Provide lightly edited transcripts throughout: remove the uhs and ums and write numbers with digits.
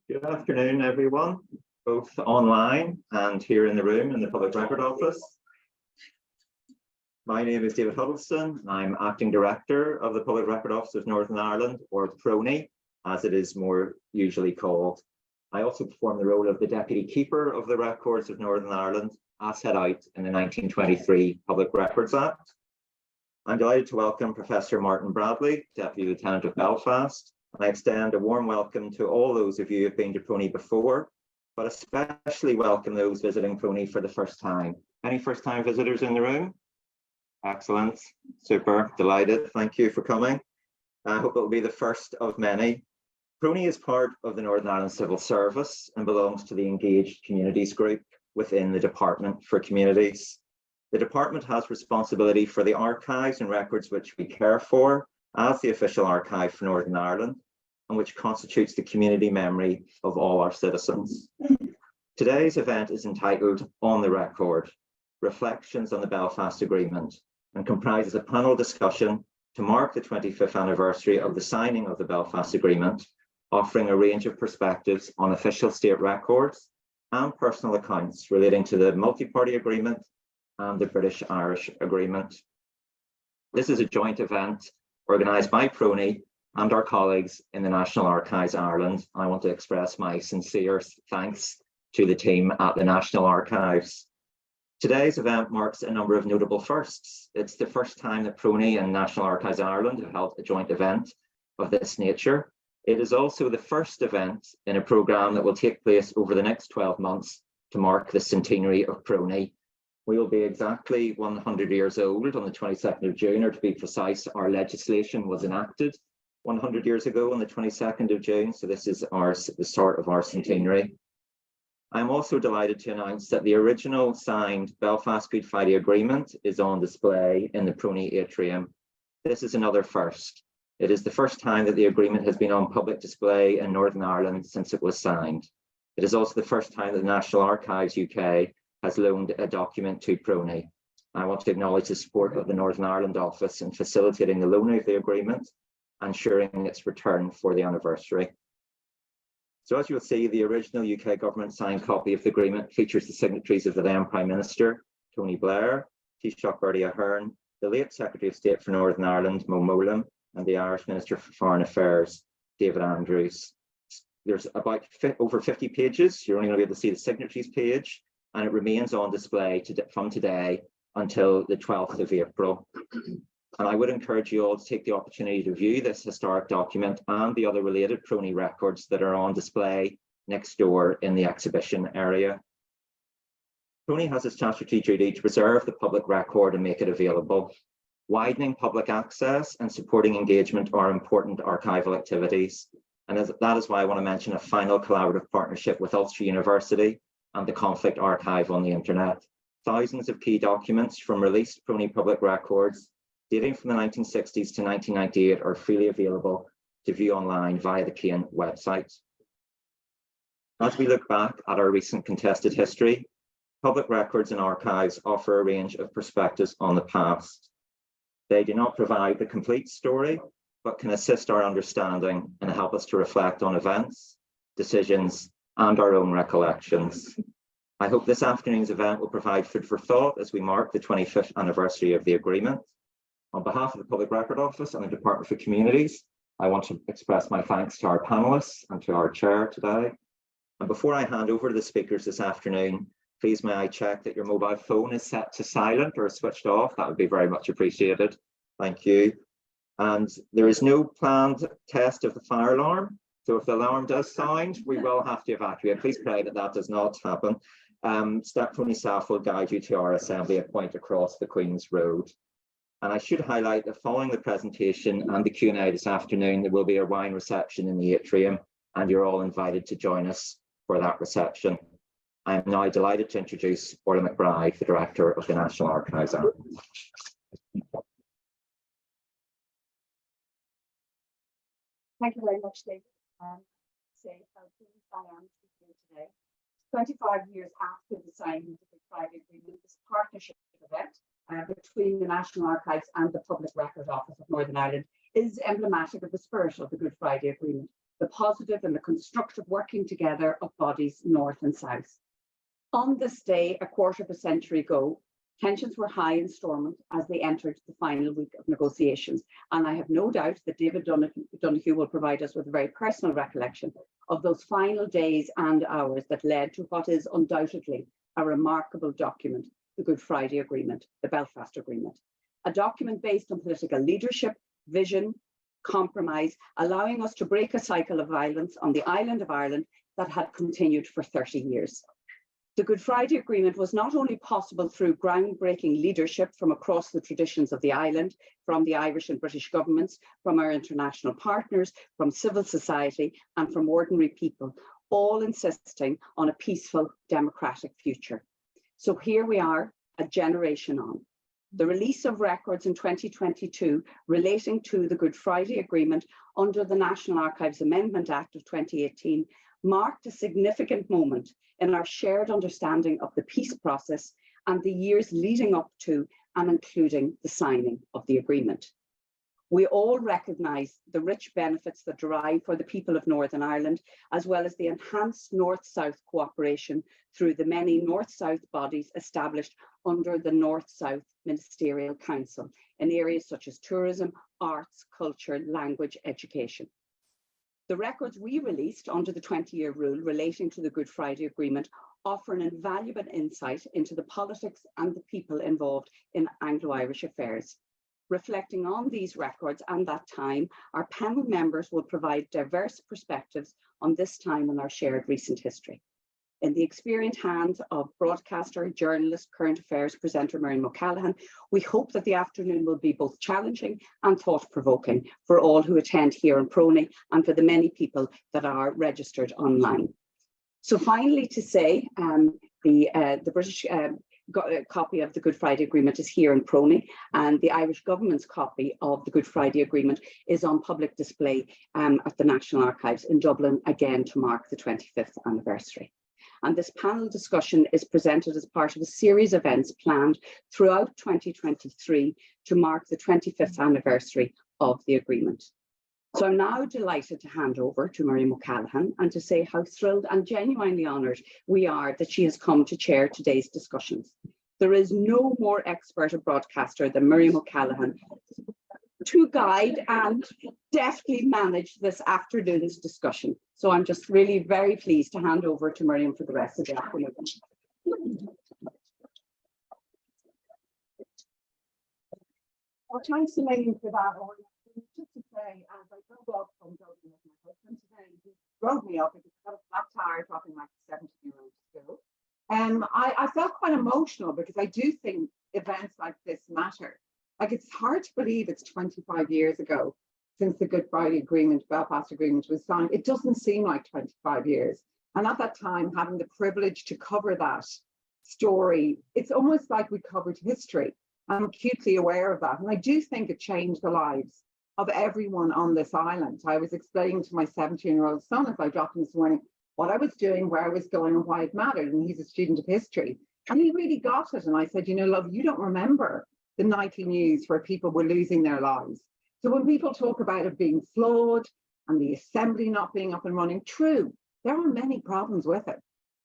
Good afternoon, everyone, both online and here in the room in the Public Record Office. My name is David Huddleston. I'm Acting Director of the Public Record Office of Northern Ireland, or PRONI, as it is more usually called. I also perform the role of the Deputy Keeper of the Records of Northern Ireland, as set out in the 1923 Public Records Act. I'm delighted to welcome Professor Martin Bradley, Deputy Lieutenant of Belfast. I extend a warm welcome to all those of you who have been to PRONI before, but especially welcome those visiting PRONI for the first time. Any first-time visitors in the room? Excellent, super, delighted. Thank you for coming. I hope it will be the first of many. PRONI is part of the Northern Ireland Civil Service and belongs to the Engaged Communities Group within the Department for Communities. The department has responsibility for the archives and records which we care for as the official archive for Northern Ireland, and which constitutes the community memory of all our citizens. Today's event is entitled On the Record, Reflections on the Belfast Agreement, and comprises a panel discussion to mark the 25th anniversary of the signing of the Belfast Agreement, offering a range of perspectives on official state records and personal accounts relating to the multi-party agreement and the British-Irish Agreement. This is a joint event organised by PRONI and our colleagues in the National Archives Ireland. I want to express my sincere thanks to the team at the National Archives. Today's event marks a number of notable firsts. It's the first time that PRONI and National Archives Ireland have held a joint event of this nature. It is also the first event in a programme that will take place over the next 12 months to mark the centenary of PRONI. We will be exactly 100 years old on the 22nd of June, or to be precise, our legislation was enacted 100 years ago on the 22nd of June, so this is the start of our centenary. I'm also delighted to announce that the original signed Belfast Good Friday Agreement is on display in the PRONI atrium. This is another first. It is the first time that the agreement has been on public display in Northern Ireland since it was signed. It is also the first time that the National Archives UK has loaned a document to PRONI. I want to acknowledge the support of the Northern Ireland office in facilitating the loan of the agreement and ensuring its return for the anniversary. So as you'll see, the original UK government signed copy of the agreement features the signatories of the then Prime Minister, Tony Blair, Taoiseach Bertie Ahern, the late Secretary of State for Northern Ireland, Mo Mowlam, and the Irish Minister for Foreign Affairs, David Andrews. There's about over 50 pages. You're only going to be able to see the signatories page, and it remains on display from today until the 12th of April. And I would encourage you all to take the opportunity to view this historic document and the other related PRONI records that are on display next door in the exhibition area. PRONI has a statutory duty to preserve the public record and make it available. Widening public access and supporting engagement are important archival activities. And that is why I want to mention a final collaborative partnership with Ulster University and the Conflict Archive on the Internet. Thousands of key documents from released PRONI public records dating from the 1960s to 1998 are freely available to view online via the CAN website. As we look back at our recent contested history, public records and archives offer a range of perspectives on the past. They do not provide the complete story, but can assist our understanding and help us to reflect on events, decisions, and our own recollections. I hope this afternoon's event will provide food for thought as we mark the 25th anniversary of the agreement. On behalf of the Public Record Office and the Department for Communities, I want to express my thanks to our panellists and to our chair today. And before I hand over to the speakers this afternoon, please may I check that your mobile phone is set to silent or switched off? That would be very much appreciated. Thank you. And there is no planned test of the fire alarm. So if the alarm does sound, we will have to evacuate. Please pray that that does not happen. PRONI staff will guide you to our assembly point across the Queen's Road. And I should highlight that following the presentation and the Q&A this afternoon, there will be a wine reception in the atrium, and you're all invited to join us for that reception. I am now delighted to introduce Orla McBride, the Director of the National Archives Ireland. Thank you very much, David. Say how pleased I am to be here today. 25 years after the signing of the Good Friday Agreement, this partnership event between the National Archives and the Public Record Office of Northern Ireland is emblematic of the spirit of the Good Friday Agreement. The the positive and the constructive working together of bodies north and south. On this day, a quarter of a century ago, tensions were high in Stormont as they entered the final week of negotiations. And I have no doubt that David Donoghue will provide us with a very personal recollection of those final days and hours that led to what is undoubtedly a remarkable document, the Good Friday Agreement, the Belfast Agreement, a document based on political leadership, vision, compromise, allowing us to break a cycle of violence on the island of Ireland that had continued for 30 years. The Good Friday Agreement was not only possible through groundbreaking leadership from across the traditions of the island, from the Irish and British governments, from our international partners, from civil society, and from ordinary people, all insisting on a peaceful, democratic future. So here we are, a generation on. The release of records in 2022 relating to the Good Friday Agreement under the National Archives Amendment Act of 2018 marked a significant moment in our shared understanding of the peace process and the years leading up to and including the signing of the agreement. We all recognise the rich benefits that derive for the people of Northern Ireland, as well as the enhanced North-South cooperation through the many North-South bodies established under the North-South Ministerial Council in areas such as tourism, arts, culture, language, education. The records we released under the 20-year rule relating to the Good Friday Agreement offer an invaluable insight into the politics and the people involved in Anglo-Irish affairs. Reflecting on these records and that time, our panel members will provide diverse perspectives on this time in our shared recent history. In the experienced hands of broadcaster, journalist, current affairs presenter Miriam O Callaghan, we hope that the afternoon will be both challenging and thought-provoking for all who attend here in PRONI and for the many people that are registered online. So finally to say, the British copy of the Good Friday Agreement is here in PRONI, and the Irish Government's copy of the Good Friday Agreement is on public display at the National Archives in Dublin, again to mark the 25th anniversary. And this panel discussion is presented as part of a series of events planned throughout 2023 to mark the 25th anniversary of the agreement. So I'm now delighted to hand over to Miriam O Callaghan and to say how thrilled and genuinely honoured we are that she has come to chair today's discussions. There is no more expert a broadcaster than Miriam O Callaghan to guide and deftly manage this afternoon's discussion. So I'm just really very pleased to hand over to Miriam for the rest of the afternoon. Well, thanks a million for that. Just to say, as I drove up from Dublin with my husband today, he drove me up because I got a flat tire dropping like a 17-year-old to school. I felt quite emotional because I do think events like this matter. Like, it's hard to believe it's 25 years ago since the Good Friday Agreement, Belfast Agreement was signed. It doesn't seem like 25 years. And at that time, having the privilege to cover that story, it's almost like we covered history. I'm acutely aware of that. And I do think it changed the lives of everyone on this island. I was explaining to my 17-year-old son as I dropped him this morning what I was doing, where I was going, and why it mattered. And he's a student of history. And he really got it. And I said, you know, love, you don't remember the nightly news where people were losing their lives. So when people talk about it being flawed and the assembly not being up and running, true, there are many problems with it.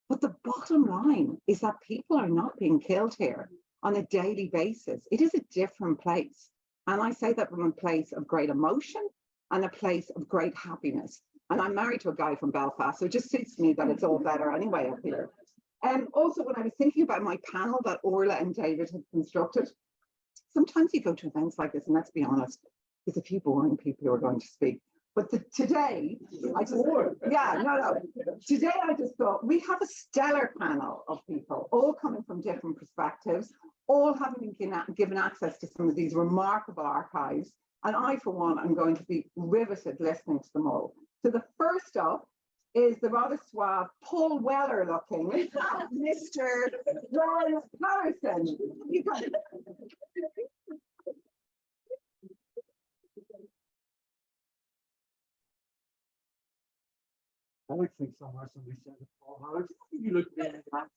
But the bottom line is that people are not being killed here on a daily basis. It is a different place. And I say that from a place of great emotion and a place of great happiness. And I'm married to a guy from Belfast, so it just suits me that it's all better anyway up here. And also, when I was thinking about my panel that Orla and David had constructed, sometimes you go to events like this, and let's be honest, there's a few boring people who are going to speak. But today, I just, today I just thought we have a stellar panel of people, all coming from different perspectives, all having been given access to some of these remarkable archives. And I, for one, am going to be riveted listening to them all. So the first up is the rather suave, Paul Weller looking Mr. Glenn Patterson. I would think somewhere somebody said it, Paul Howard. You look really bad.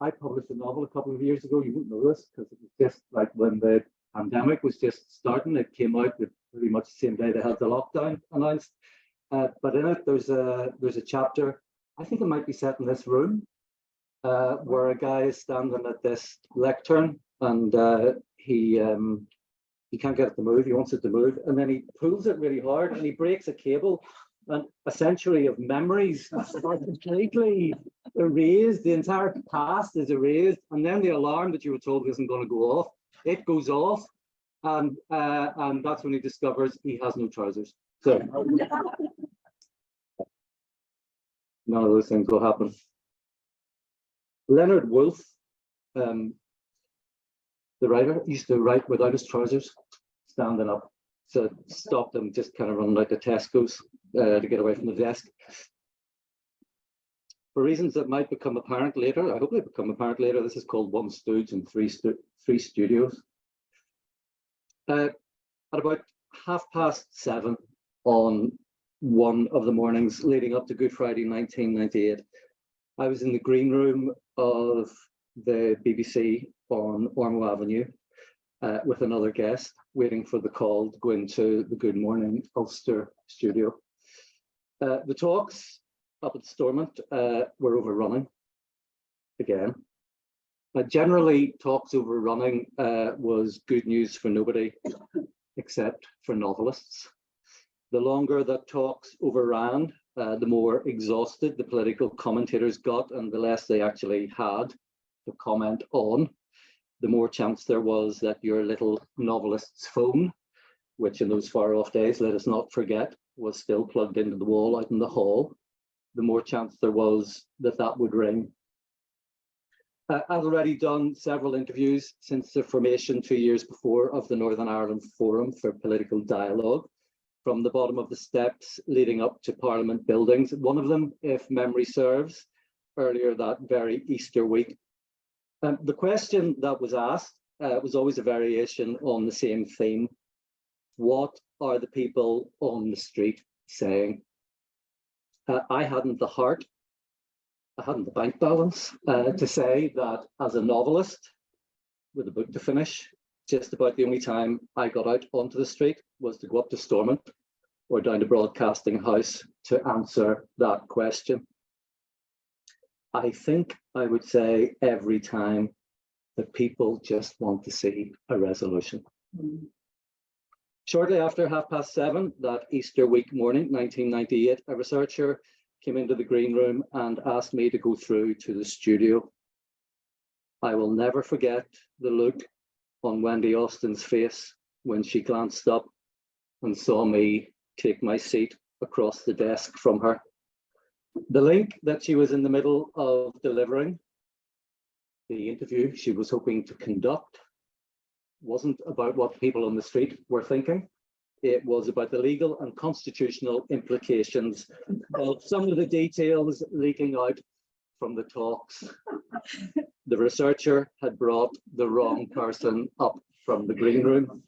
I published a novel a couple of years ago. You wouldn't know this because it was just like when the pandemic was just starting. It came out pretty much the same day they had the lockdown announced. But in it, there's a chapter, I think it might be set in this room, where a guy is standing at this lectern, and he can't get it to move. He wants it to move, and then he pulls it really hard, and he breaks a cable, and a century of memories are completely erased. The entire past is erased, and then the alarm that you were told isn't going to go off, it goes off, and that's when he discovers he has no trousers. So none of those things will happen. Leonard Woolf, the writer, used to write without his trousers, standing up. So it stopped him just kind of running out to Tesco's to get away from the desk. For reasons that might become apparent later, I hope they become apparent later, this is called One Stooge and Three Studios. At about 7:30 on one of the mornings leading up to Good Friday 1998, I was in the green room of the BBC on Ormeau Avenue with another guest, waiting for the call to go into the Good Morning Ulster studio. The talks up at Stormont were overrunning again. Generally, talks overrunning was good news for nobody except for novelists. The longer that talks overran, the more exhausted the political commentators got, and the less they actually had to comment on, the more chance there was that your little novelist's phone, which in those far off days, let us not forget, was still plugged into the wall out in the hall, the more chance there was that that would ring. I've already done several interviews since the formation 2 years before of the Northern Ireland Forum for Political Dialogue, from the bottom of the steps leading up to Parliament buildings. One of them, if memory serves, earlier that very Easter week. The question that was asked was always a variation on the same theme. What are the people on the street saying? I hadn't the heart, I hadn't the bank balance to say that as a novelist with a book to finish, just about the only time I got out onto the street was to go up to Stormont or down to Broadcasting House to answer that question. I think I would say every time that people just want to see a resolution. Shortly after 7:30 that Easter week morning, 1998, a researcher came into the green room and asked me to go through to the studio. I will never forget the look on Wendy Austin's face when she glanced up and saw me take my seat across the desk from her. The link that she was in the middle of delivering, the interview she was hoping to conduct, wasn't about what people on the street were thinking. It was about the legal and constitutional implications of some of the details leaking out from the talks. The researcher had brought the wrong person up from the green room.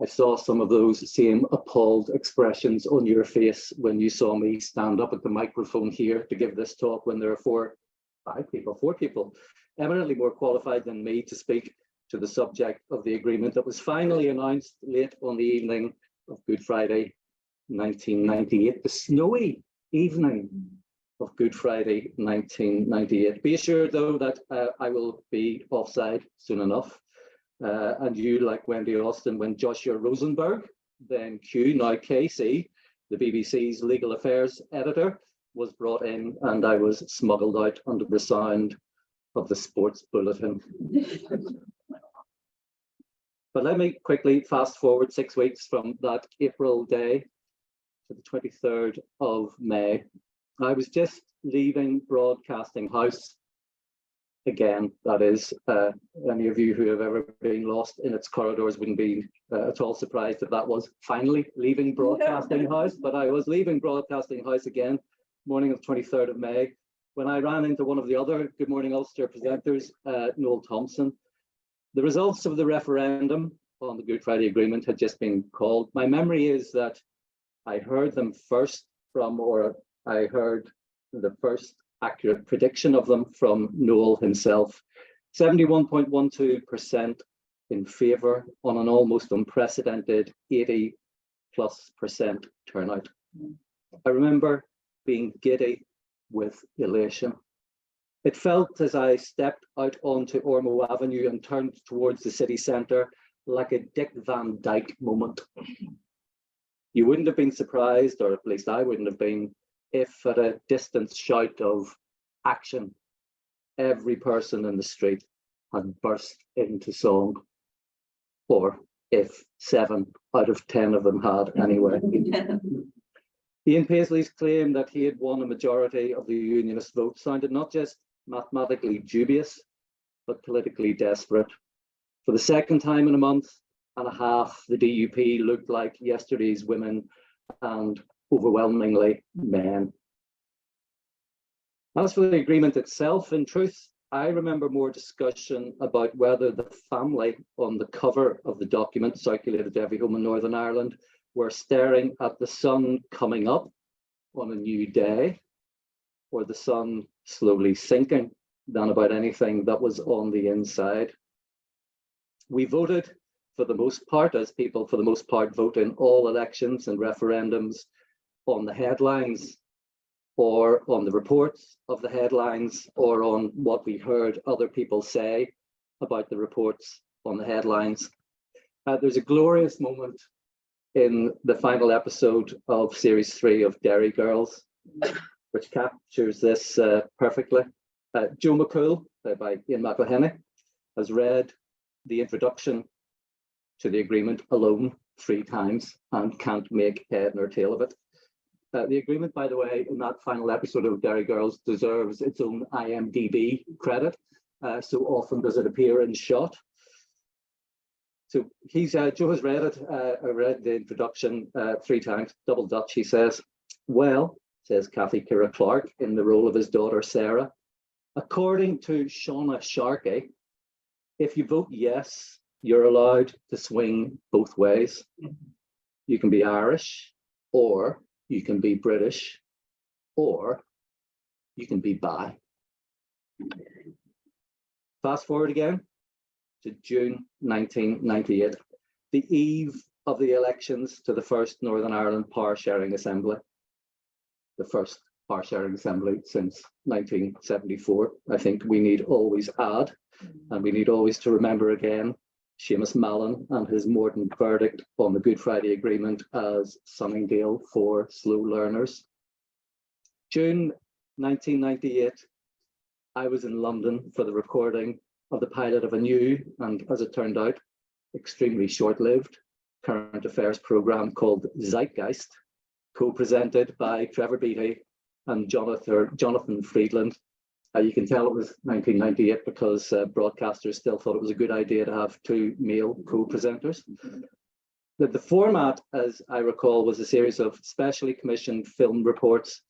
I saw some of those same appalled expressions on your face when you saw me stand up at the microphone here to give this talk, when there are four people, eminently more qualified than me to speak to the subject of the agreement that was finally announced late on the evening of Good Friday 1998, the snowy evening of Good Friday 1998. Be assured though that I will be offside soon enough. And you, like Wendy Austin, when Joshua Rosenberg, then Q, now KC, the BBC's legal affairs editor, was brought in, and I was smuggled out under the sound of the sports bulletin. But let me quickly fast forward 6 weeks from that April day to the 23rd of May. I was just leaving Broadcasting House. Again, that is, any of you who have ever been lost in its corridors wouldn't be at all surprised if that was finally leaving Broadcasting House, but I was leaving Broadcasting House again, morning of 23rd of May, when I ran into one of the other Good Morning Ulster presenters, Noel Thompson. The results of the referendum on the Good Friday Agreement had just been called. My memory is that I heard them first from, or I heard the first accurate prediction of them from Noel himself 71.12% in favour on an almost unprecedented 80+% turnout. I remember being giddy with elation. It felt as I stepped out onto Ormeau Avenue and turned towards the city centre like a Dick Van Dyke moment. You wouldn't have been surprised, or at least I wouldn't have been, if at a distant shout of action, every person in the street had burst into song, or if 7 out of 10 of them had anyway. Ian Paisley's claim that he had won a majority of the unionist vote sounded not just mathematically dubious, but politically desperate. For the second time in a month and a half, the DUP looked like yesterday's women and overwhelmingly men. As for the agreement itself, in truth, I remember more discussion about whether the family on the cover of the document circulated to every home in Northern Ireland were staring at the sun coming up on a new day, or the sun slowly sinking, than about anything that was on the inside. We voted, for the most part, as people for the most part vote in all elections and referendums, on the headlines, or on the reports of the headlines, or on what we heard other people say about the reports on the headlines. There's a glorious moment in the final episode of Series 3 of Derry Girls, which captures this perfectly. Joe McCool, by Ian McElhenney, has read the introduction to the agreement alone 3 times and can't make head nor tail of it. The agreement, by the way, in that final episode of Derry Girls deserves its own IMDb credit. So often does it appear in shot. So Joe has read it. I read the introduction 3 times, double Dutch. He says, "Well," says Cathy Kira Clark in the role of his daughter Sarah, "according to Shauna Sharkey, if you vote yes, you're allowed to swing both ways. You can be Irish, or you can be British, or you can be bi." Fast forward again to June 1998, the eve of the elections to the first Northern Ireland Power Sharing Assembly, the first Power Sharing Assembly since 1974. I think we need always add, and we need always to remember again, Seamus Mallon and his mordant verdict on the Good Friday Agreement as Sunningdale for slow learners. June 1998, I was in London for the recording of the pilot of a new, and as it turned out, extremely short-lived current affairs programme called Zeitgeist, co-presented by Trevor Beattie and Jonathan Friedland. You can tell it was 1998 because broadcasters still thought it was a good idea to have 2 male co-presenters. The format, as I recall, was a series of specially commissioned film reports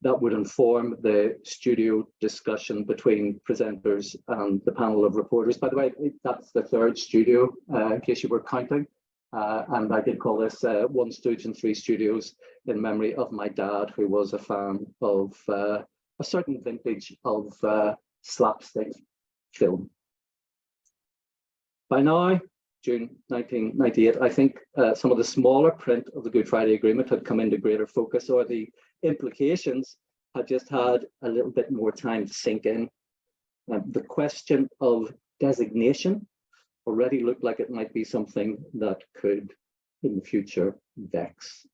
that would inform the studio discussion between presenters and the panel of reporters. By the way, that's the 3rd studio, in case you were counting. And I did call this 1 Stooge and 3 Studios in memory of my dad, who was a fan of a certain vintage of slapstick film. By now, June 1998, I think some of the smaller print of the Good Friday Agreement had come into greater focus, or the implications had just had a little bit more time to sink in. The question of designation already looked like it might be something that could, in the future, vex.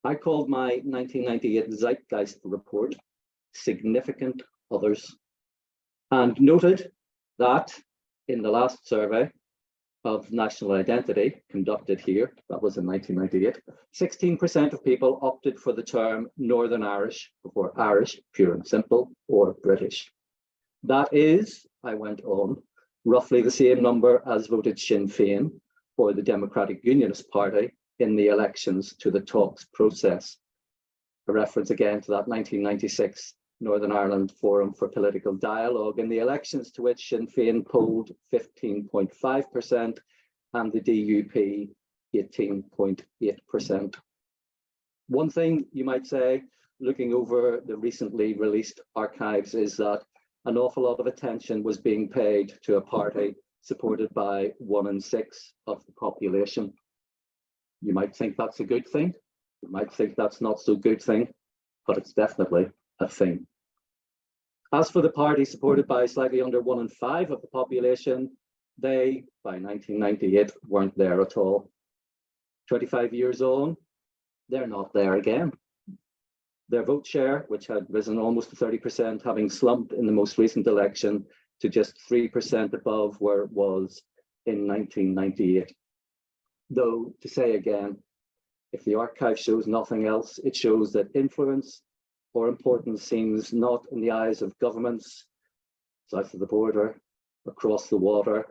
I called my 1998 Zeitgeist report Significant Others, and noted that in the last survey of national identity conducted here, that was in 1998, 16% of people opted for the term Northern Irish before Irish, pure and simple, or British. That is, I went on, roughly the same number as voted Sinn Féin or the Democratic Unionist Party in the elections to the talks process. A reference again to that 1996 Northern Ireland Forum for Political Dialogue, in the elections to which Sinn Féin polled 15.5% and the DUP 18.8%. One thing you might say, looking over the recently released archives, is that an awful lot of attention was being paid to a party supported by 1 in 6 of the population. You might think that's a good thing. You might think that's not so good thing, but it's definitely a thing. As for the party supported by slightly under 1 in 5 of the population, they, by 1998, weren't there at all. 25 years on, they're not there again. Their vote share, which had risen almost to 30%, having slumped in the most recent election to just 3% above where it was in 1998. Though, to say again, if the archive shows nothing else, it shows that influence or importance seems not in the eyes of governments south of the border, across the water,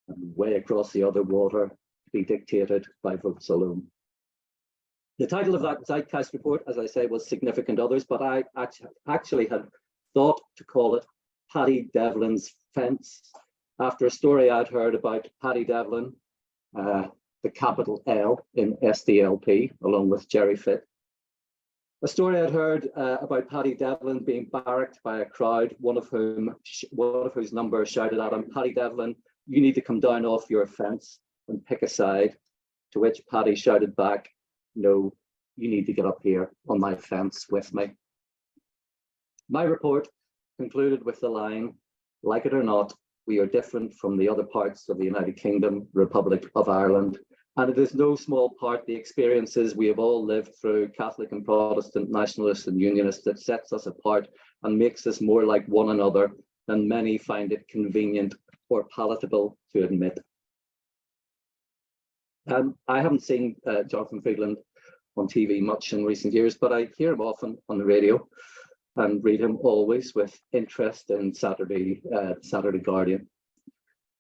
and way across the other water, to be dictated by votes alone. The title of that Zeitgeist report, as I say, was Significant Others, but I actually had thought to call it Paddy Devlin's Fence, after a story I'd heard about Paddy Devlin, the capital L in SDLP, along with Jerry Fitt. A story I'd heard about Paddy Devlin being barracked by a crowd, one of whose number shouted at him, "Paddy Devlin, you need to come down off your fence and pick a side," to which Paddy shouted back, "No, you need to get up here on my fence with me." My report concluded with the line, "Like it or not, we are different from the other parts of the United Kingdom, Republic of Ireland, and it is no small part the experiences we have all lived through, Catholic and Protestant, nationalists and unionists, that sets us apart and makes us more like one another than many find it convenient or palatable to admit." I haven't seen Jonathan Freedland on TV much in recent years, but I hear him often on the radio and read him always with interest in Saturday Guardian.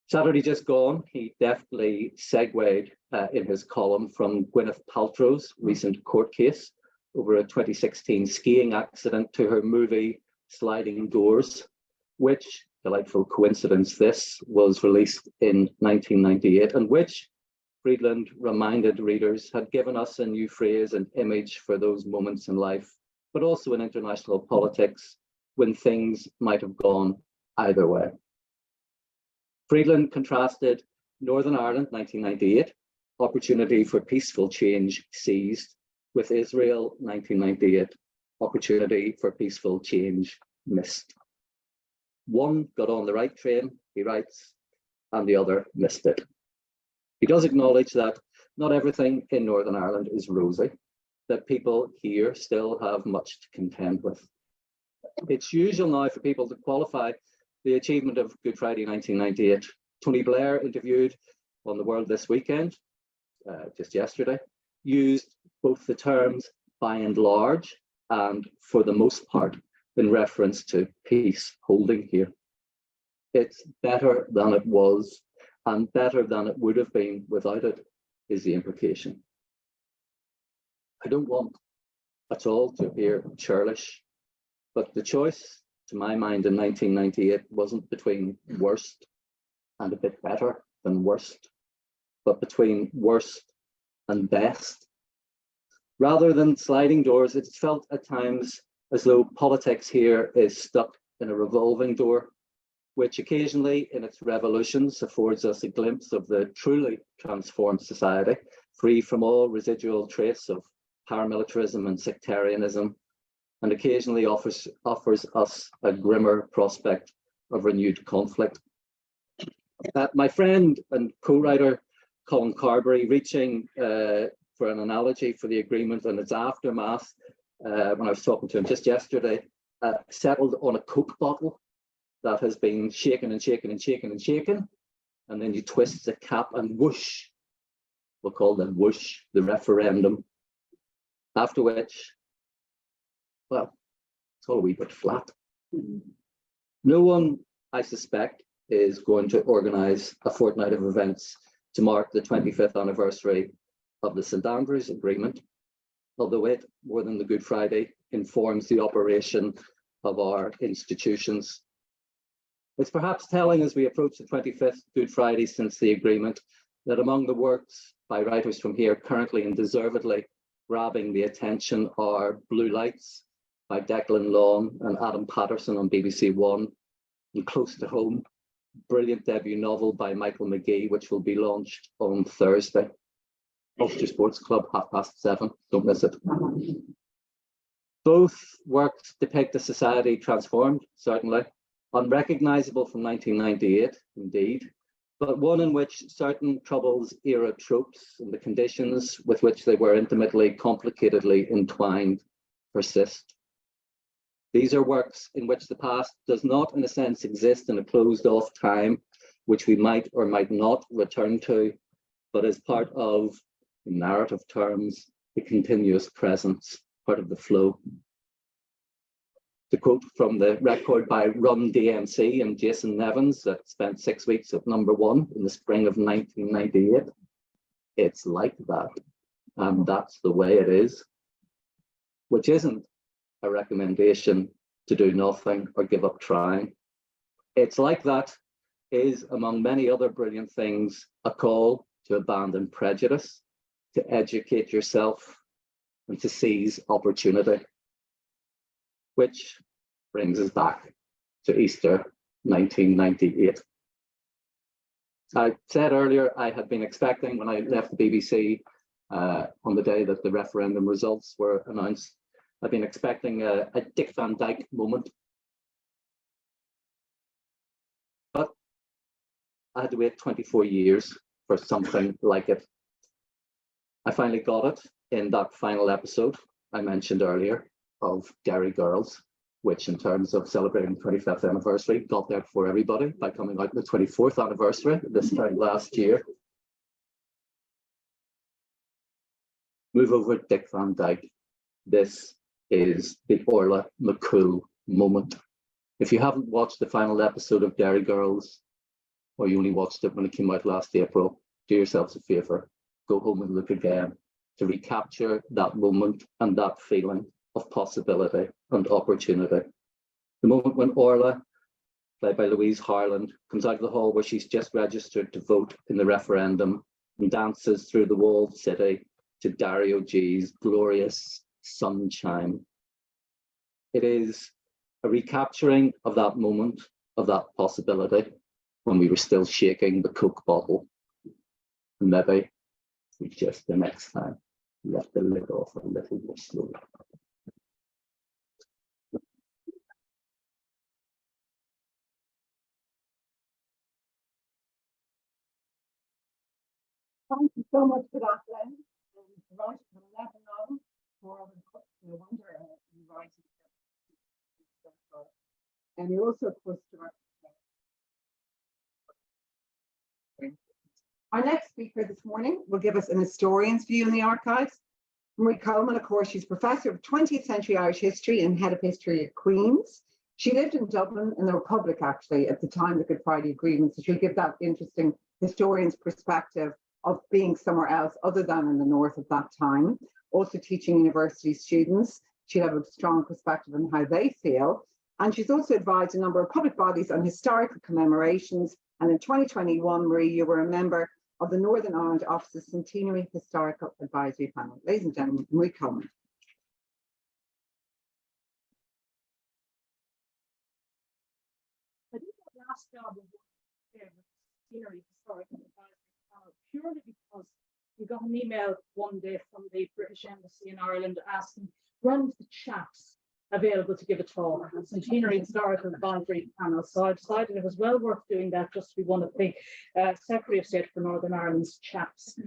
Saturday just gone, he deftly segued in his column from Gwyneth Paltrow's recent court case over a 2016 skiing accident to her movie Sliding Doors, which, delightful coincidence this, was released in 1998, and which, Friedland reminded readers, had given us a new phrase and image for those moments in life, but also in international politics, when things might have gone either way. Friedland contrasted Northern Ireland, 1998, opportunity for peaceful change seized, with Israel, 1998, opportunity for peaceful change missed. One got on the right train, he writes, and the other missed it. He does acknowledge that not everything in Northern Ireland is rosy, that people here still have much to contend with. It's usual now for people to qualify the achievement of Good Friday 1998. Tony Blair, interviewed on The World This Weekend, just yesterday, used both the terms by and large and for the most part in reference to peace holding here. It's better than it was and better than it would have been without it, is the implication. I don't want at all to appear churlish, but the choice, to my mind, in 1998 wasn't between worst and a bit better than worst, but between worst and best. Rather than sliding doors, it's felt at times as though politics here is stuck in a revolving door, which occasionally in its revolutions affords us a glimpse of the truly transformed society, free from all residual trace of paramilitarism and sectarianism, and occasionally offers us a grimmer prospect of renewed conflict. My friend and co-writer Colin Carberry, reaching for an analogy for the agreement and its aftermath, when I was talking to him just yesterday, settled on a Coke bottle that has been shaken and shaken and shaken and shaken, and then you twist the cap and whoosh, we'll call them whoosh, the referendum, after which, well, it's all a wee bit flat. No one, I suspect, is going to organise a fortnight of events to mark the 25th anniversary of the St Andrews Agreement, although it, more than the Good Friday, informs the operation of our institutions. It's perhaps telling as we approach the 25th Good Friday since the agreement that among the works by writers from here currently and deservedly grabbing the attention are Blue Lights by Declan Long and Adam Patterson on BBC One, and close to home, brilliant debut novel by Michael McGee, which will be launched on Thursday. Ulster Sports Club, 7:30. Don't miss it. Both works depict a society transformed, certainly, unrecognisable from 1998, indeed, but one in which certain Troubles era tropes and the conditions with which they were intimately, complicatedly entwined persist. These are works in which the past does not, in a sense, exist in a closed-off time, which we might or might not return to, but as part of, in narrative terms, the continuous presence, part of the flow. To quote from the record by Run DMC and Jason Nevins that spent 6 weeks at #1 in the spring of 1998, it's like that, and that's the way it is, which isn't a recommendation to do nothing or give up trying. It's like that is, among many other brilliant things, a call to abandon prejudice, to educate yourself, and to seize opportunity. Which brings us back to Easter 1998. I said earlier I had been expecting, when I left the BBC on the day that the referendum results were announced, I've been expecting a Dick Van Dyke moment. But I had to wait 24 years for something like it. I finally got it in that final episode I mentioned earlier of Derry Girls, which in terms of celebrating the 25th anniversary, got there before everybody by coming out the 24th anniversary this time last year. Move over to Dick Van Dyke. This is the Orla McCool moment. If you haven't watched the final episode of Derry Girls, or you only watched it when it came out last April, do yourselves a favour, go home and look again to recapture that moment and that feeling of possibility and opportunity. The moment when Orla, played by Louise Harland, comes out of the hall where she's just registered to vote in the referendum and dances through the walled city to Dario G's glorious Sunshine. It is a recapturing of that moment, of that possibility, when we were still shaking the Coke bottle. And maybe we just the next time let the lid off a little more slowly. Thank you so much for that, Glenn. Right from Lebanon, no wonder you write it. And you're also, of course, director. Our next speaker this morning will give us an historian's view in the archives. Marie Coleman, of course, she's Professor of 20th Century Irish History and Head of History at Queen's. She lived in Dublin, in the Republic, actually, at the time of the Good Friday Agreement. So she'll give that interesting historian's perspective of being somewhere else other than in the north at that time. Also teaching university students. She'll have a strong perspective on how they feel. And she's also advised a number of public bodies on historical commemorations. And in 2021, Marie, you were a member of the Northern Ireland Office's Centenary Historical Advisory Panel. Ladies and gentlemen, Marie Coleman. I did that last job of Centenary Historical Advisory Panel purely because we got an email one day from the British Embassy in Ireland asking, when's the chaps available to give a talk on Centenary Historical Advisory Panel? So I decided it was well worth doing that just to be one of the Secretary of State for Northern Ireland's chaps.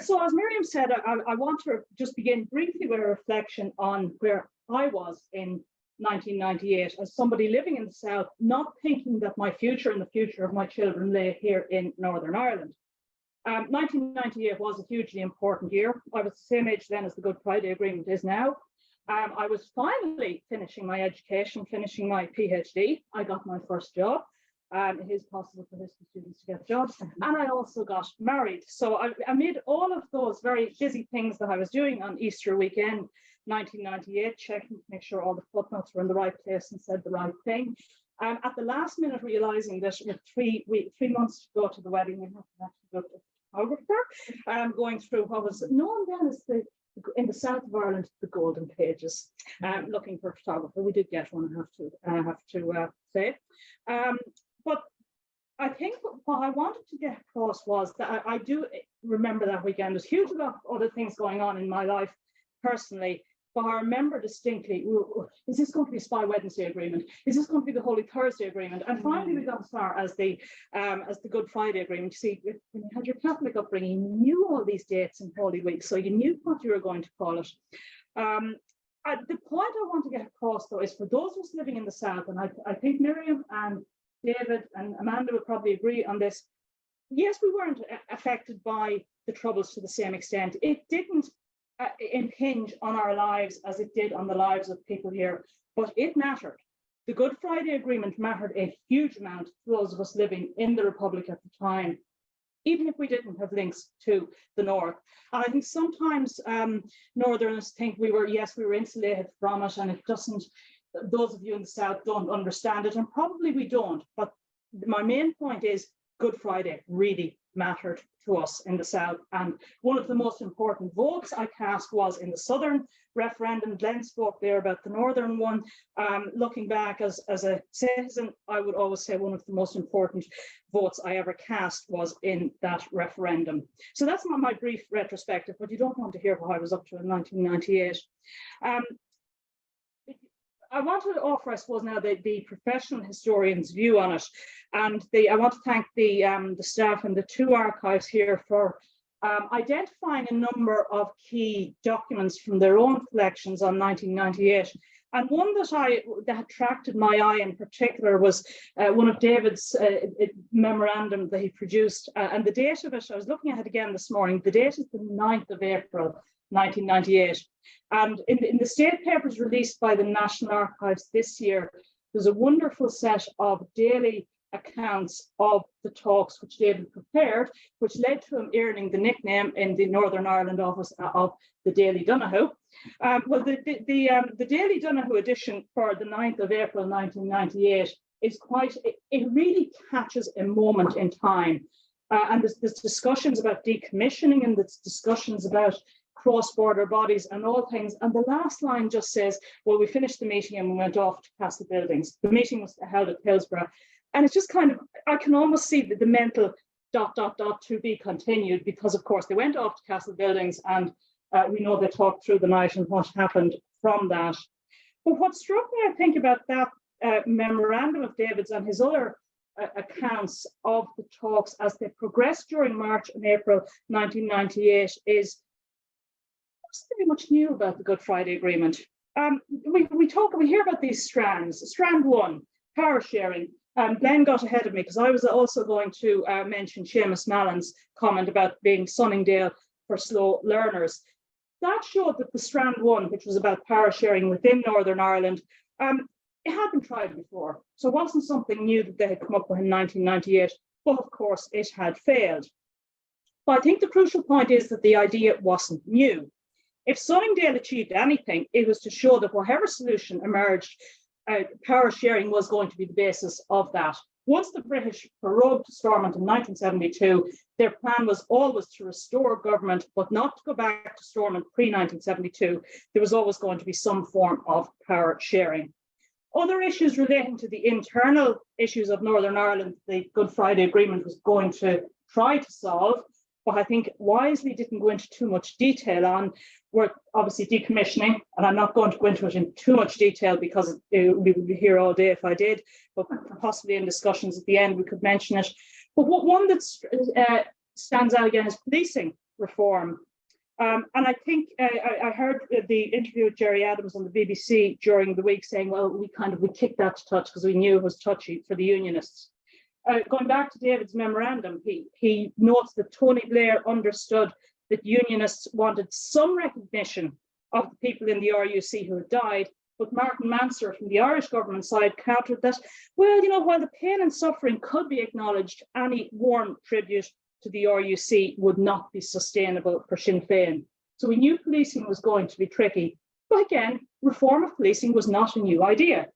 So as Miriam said, I want to just begin briefly with a reflection on where I was in 1998 as somebody living in the South, not thinking that my future and the future of my children lay here in Northern Ireland. 1998 was a hugely important year. I was the same age then as the Good Friday Agreement is now. I was finally finishing my education, finishing my PhD. I got my first job. It is possible for history students to get jobs. And I also got married. So amid all of those very busy things that I was doing on Easter weekend, 1998, checking to make sure all the footnotes were in the right place and said the right thing. At the last minute, realizing that with 3 months to go to the wedding, I had to actually go to the photographer, going through what was known then as the in the south of Ireland, the golden pages. Looking for a photographer, we did get one. I have to say, but I think what I wanted to get across was that I do remember that weekend. There's huge lot of other things going on in my life personally, but I remember distinctly, is this going to be a Spy Wednesday agreement? Is this going to be the Holy Thursday agreement? And finally we got as far as the Good Friday agreement. You see, when you had your Catholic upbringing, you knew all these dates and Holy Week, so you knew what you were going to call it. The point I want to get across, though, is for those of us living in the South, and I think Miriam and David and Amanda would probably agree on this. Yes, we weren't affected by the Troubles to the same extent. It didn't impinge on our lives as it did on the lives of people here, but it mattered. The Good Friday Agreement mattered a huge amount to those of us living in the Republic at the time, even if we didn't have links to the North. And I think sometimes Northerners think we were insulated from it, and it doesn't. Those of you in the South don't understand it, and probably we don't. But my main point is Good Friday really mattered to us in the South. And one of the most important votes I cast was in the Southern referendum. Glenn spoke there about the Northern one. Looking back as a citizen, I would always say one of the most important votes I ever cast was in that referendum. So that's my brief retrospective, but you don't want to hear what I was up to in 1998. I want to offer, I suppose, now the professional historian's view on it, and I want to thank the staff and the two archives here for identifying a number of key documents from their own collections on 1998. And one that attracted my eye in particular was one of David's memorandum that he produced, and the date of it, I was looking at it again this morning, the date is the 9th of April, 1998. And in the state papers released by the National Archives this year, there's a wonderful set of daily accounts of the talks which David prepared, which led to him earning the nickname in the Northern Ireland office of the Daily Donoghue. Well, the Daily Donoghue edition for the 9th of April 1998 is it really catches a moment in time. And there's discussions about decommissioning, and there's discussions about cross-border bodies and all things. And the last line just says, well, we finished the meeting and we went off to Castle Buildings. The meeting was held at Hillsborough. And it's just kind of, I can almost see the mental ... to be continued, because of course they went off to Castle Buildings, and we know they talked through the night and what happened from that. But what struck me, I think, about that memorandum of David's and his other accounts of the talks as they progressed during March and April 1998 is very much new about the Good Friday Agreement. We hear about these strands. Strand 1, power sharing. Glenn got ahead of me because I was also going to mention Seamus Heaney's comment about being Sunningdale for slow learners. That showed that the Strand 1, which was about power sharing within Northern Ireland, it had been tried before. So it wasn't something new that they had come up with in 1998, but of course it had failed. But I think the crucial point is that the idea wasn't new. If Sunningdale achieved anything, it was to show that whatever solution emerged, power sharing was going to be the basis of that. Once the British prorogued Stormont in 1972, their plan was always to restore government, but not to go back to Stormont pre-1972. There was always going to be some form of power sharing. Other issues relating to the internal issues of Northern Ireland, the Good Friday Agreement was going to try to solve, but I think wisely didn't go into too much detail on, were obviously decommissioning, and I'm not going to go into it in too much detail because we would be here all day if I did, but possibly in discussions at the end we could mention it. But one that stands out again is policing reform. And I think I heard the interview with Jerry Adams on the BBC during the week saying, well, we kicked that to touch because we knew it was touchy for the Unionists. Going back to David's memorandum, he notes that Tony Blair understood that Unionists wanted some recognition of the people in the RUC who had died, but Martin Mansour from the Irish government side countered that, well, while the pain and suffering could be acknowledged, any warm tribute to the RUC would not be sustainable for Sinn Féin. So we knew policing was going to be tricky, but again, reform of policing was not a new idea.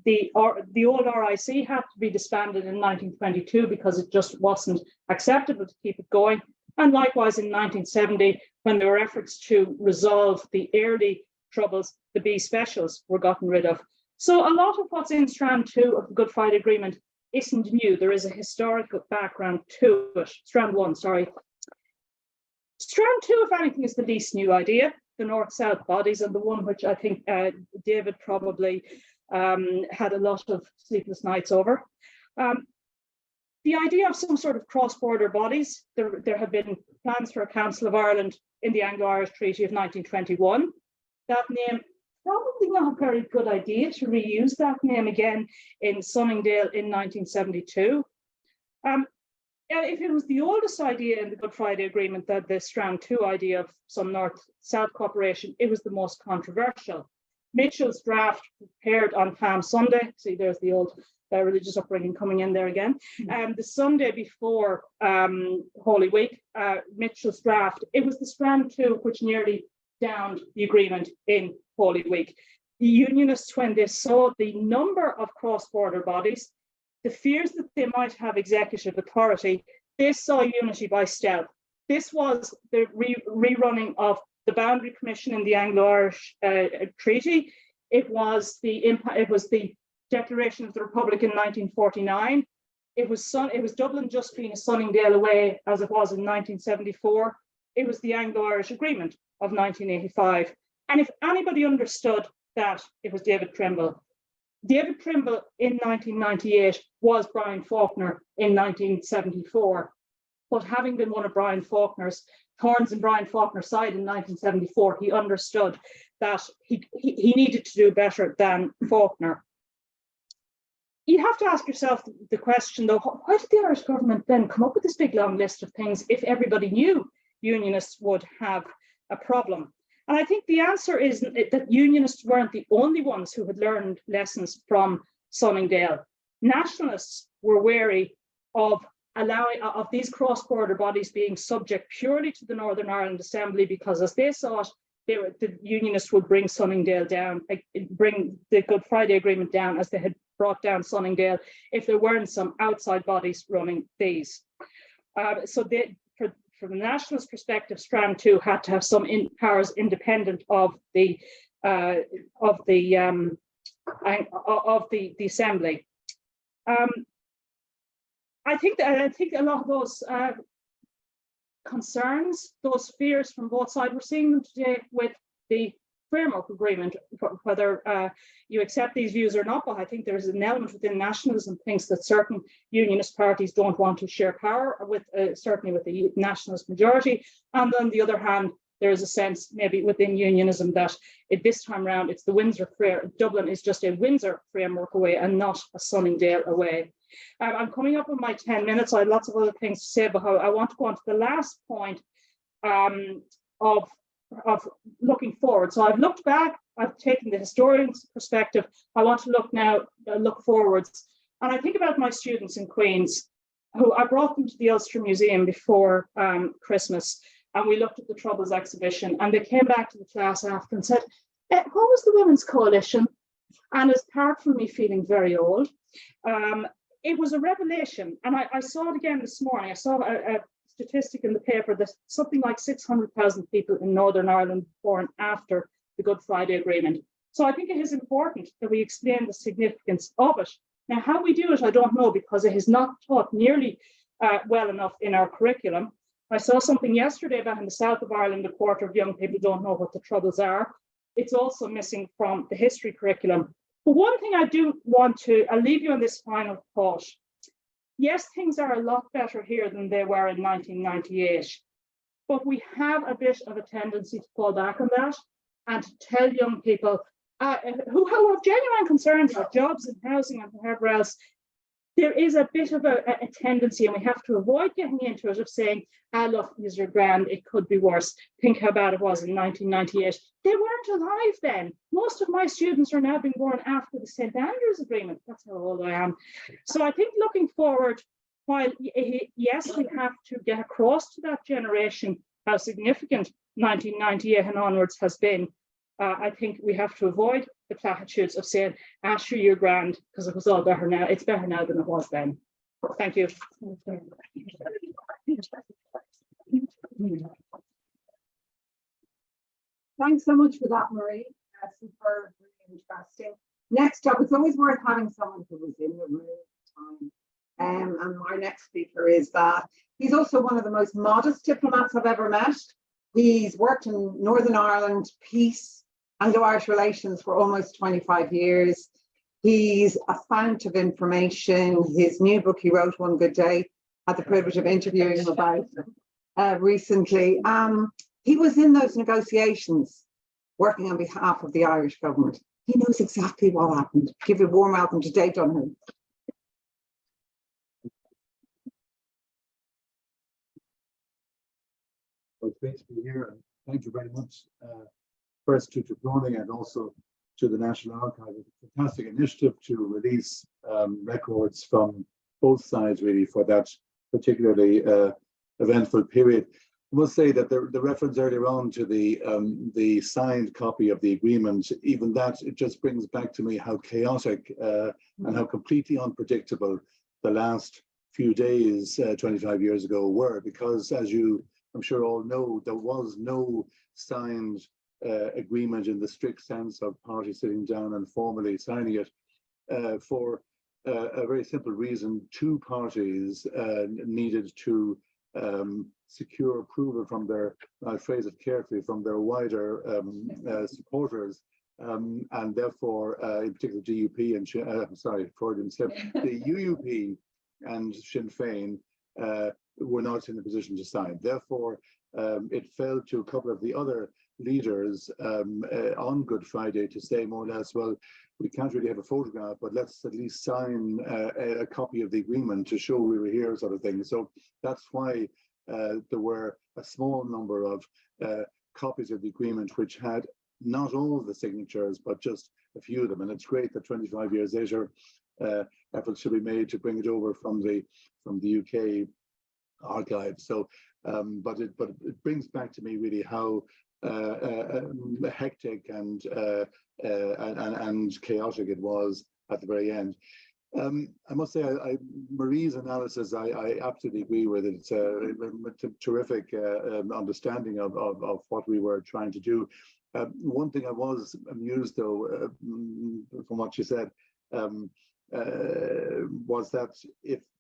The old RIC had to be disbanded in 1922 because it just wasn't acceptable to keep it going. And likewise in 1970, when there were efforts to resolve the early troubles, the B specials were gotten rid of. So a lot of what's in Strand 2 of the Good Friday Agreement isn't new. There is a historical background to it. Strand 1, sorry. Strand 2, if anything, is the least new idea, the north-south bodies, and the one which I think David probably had a lot of sleepless nights over. The idea of some sort of cross-border bodies, there have been plans for a Council of Ireland in the Anglo-Irish Treaty of 1921. That name, probably not a very good idea to reuse that name again in Sunningdale in 1972. If it was the oldest idea in the Good Friday Agreement, that the Strand 2 idea of some north-south cooperation, it was the most controversial. Mitchell's draft prepared on Palm Sunday, see there's the old religious upbringing coming in there again. The Sunday before Holy Week, Mitchell's draft, it was the Strand 2 which nearly downed the agreement in Holy Week. The Unionists, when they saw the number of cross-border bodies, the fears that they might have executive authority, they saw unity by stealth. This was the rerunning of the Boundary Commission in the Anglo-Irish Treaty. It was the Declaration of the Republic in 1949. It was Dublin just being a Sunningdale away, as it was in 1974. It was the Anglo-Irish Agreement of 1985. And if anybody understood that, it was David Trimble. David Trimble in 1998 was Brian Faulkner in 1974. But having been one of Brian Faulkner's thorns in Brian Faulkner's side in 1974, he understood that he needed to do better than Faulkner. You have to ask yourself the question, though, why did the Irish government then come up with this big long list of things if everybody knew Unionists would have a problem? And I think the answer is that Unionists weren't the only ones who had learned lessons from Sunningdale. Nationalists were wary of these cross-border bodies being subject purely to the Northern Ireland Assembly, because as they saw it, the Unionists would bring Sunningdale down, bring the Good Friday Agreement down as they had brought down Sunningdale if there weren't some outside bodies running these. From the nationalist perspective, Strand 2 had to have some powers independent of the Assembly. I think a lot of those concerns, those fears from both sides, we're seeing them today with the framework agreement, whether you accept these views or not. But I think there's an element within nationalism thinks that certain unionist parties don't want to share power with, certainly with the nationalist majority. And on the other hand, there is a sense maybe within unionism that this time around, it's the Windsor Dublin is just a Windsor framework away and not a Sunningdale away. I'm coming up on my 10 minutes. I have lots of other things to say, but I want to go on to the last point of looking forward. So I've looked back, I've taken the historian's perspective. I want to look forwards. And I think about my students in Queen's, who I brought them to the Ulster Museum before Christmas, and we looked at the Troubles exhibition, and they came back to the class after and said, what was the Women's Coalition? And as apart from me feeling very old, it was a revelation. And I saw it again this morning. I saw a statistic in the paper that something like 600,000 people in Northern Ireland born after the Good Friday Agreement. So I think it is important that we explain the significance of it. Now, how we do it, I don't know, because it is not taught nearly well enough in our curriculum. I saw something yesterday about in the south of Ireland, a quarter of young people don't know what the Troubles are. It's also missing from the history curriculum. But one thing I do want to, I'll leave you on this final thought. Yes, things are a lot better here than they were in 1998, but we have a bit of a tendency to fall back on that and to tell young people who have genuine concerns about jobs and housing and whatever else, there is a bit of a tendency, and we have to avoid getting into it, of saying, look, you're grand, it could be worse. Think how bad it was in 1998. They weren't alive then. Most of my students are now being born after the St. Andrews Agreement. That's how old I am. So I think looking forward, while yes, we have to get across to that generation how significant 1998 and onwards has been, I think we have to avoid the platitudes of saying, sure, you're grand, because it was all better now. It's better now than it was then. Thank you. Thanks so much for that, Marie. Super, really interesting. Next up, it's always worth having someone who was in the room at the time. And our next speaker is that he's also one of the most modest diplomats I've ever met. He's worked in Northern Ireland peace, Anglo-Irish relations for almost 25 years. He's a fount of information. His new book he wrote, One Good Day, had the privilege of interviewing him about recently. He was in those negotiations working on behalf of the Irish government. He knows exactly what happened. Give a warm welcome to Dave Donoghue. Well, it's great to be here, and thank you very much. First to PRONI and also to the National Archive. It's a fantastic initiative to release records from both sides, really, for that particularly eventful period. I must say that the reference earlier on to the signed copy of the agreement, even that, it just brings back to me how chaotic and how completely unpredictable the last few days 25 years ago were, because as you I'm sure all know, there was no signed agreement in the strict sense of parties sitting down and formally signing it for a very simple reason. Two parties needed to secure approval from their, I'll phrase it carefully, from their wider supporters, and therefore, in particular, DUP and sorry, Freudian slip, the UUP and Sinn Féin were not in a position to sign. Therefore, it fell to a couple of the other leaders on Good Friday to say more or less, well, we can't really have a photograph, but let's at least sign a copy of the agreement to show we were here, sort of thing. So that's why there were a small number of copies of the agreement which had not all of the signatures, but just a few of them. And it's great that 25 years later, efforts should be made to bring it over from the UK archive. So, but it brings back to me really how hectic and chaotic it was at the very end. I must say, Marie's analysis, I absolutely agree with it. It's a terrific understanding of what we were trying to do. One thing I was amused, though, from what she said, was that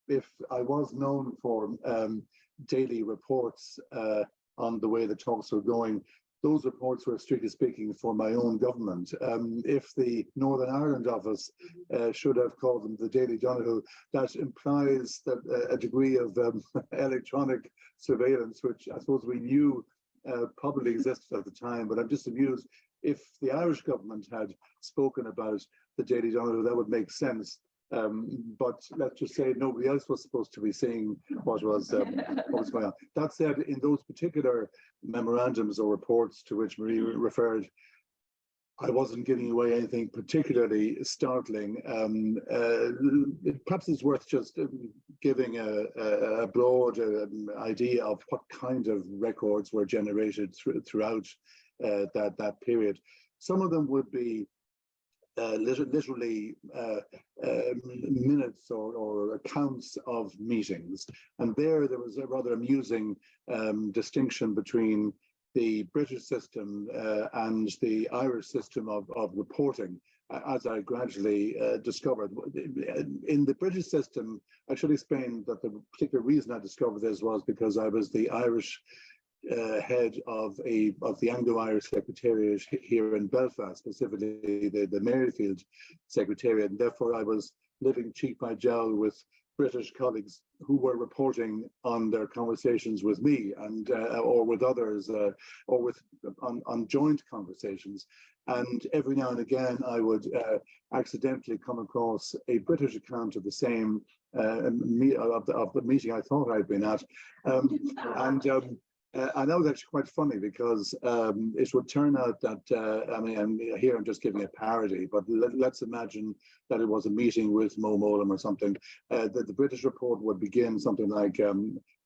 if I was known for daily reports on the way the talks were going, those reports were, strictly speaking, for my own government. If the Northern Ireland office should have called them the Daily Donoghue, that implies that a degree of electronic surveillance, which I suppose we knew probably existed at the time. But I'm just amused, if the Irish government had spoken about the Daily Donoghue, that would make sense. But let's just say nobody else was supposed to be seeing what was going on. That said, in those particular memorandums or reports to which Marie referred, I wasn't giving away anything particularly startling. Perhaps it's worth just giving a broad idea of what kind of records were generated throughout that period. Some of them would be literally minutes or accounts of meetings, and there was a rather amusing distinction between the British system and the Irish system of reporting, as I gradually discovered. In the British system, I should explain that the particular reason I discovered this was because I was the Irish head of the Anglo-Irish Secretariat here in Belfast, specifically the Maryfield Secretariat, and therefore I was living cheek by jowl with British colleagues who were reporting on their conversations with me and or with others, or on joint conversations. And every now and again, I would accidentally come across a British account of the same of the meeting I thought I'd been at, I know that's quite funny because it would turn out that, I mean, here I'm just giving a parody, but let's imagine that it was a meeting with Mo Mowlam or something. The British report would begin something like, there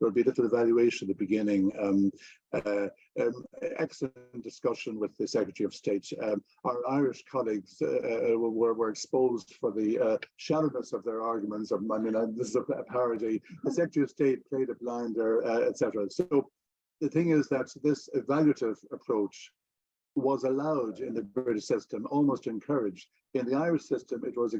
would be a little evaluation at the beginning, excellent discussion with the Secretary of State. Our Irish colleagues were exposed for the shallowness of their arguments. I mean, this is a parody. The Secretary of State played a blinder, etc. So the thing is that this evaluative approach was allowed in the British system, almost encouraged. In the Irish system, it was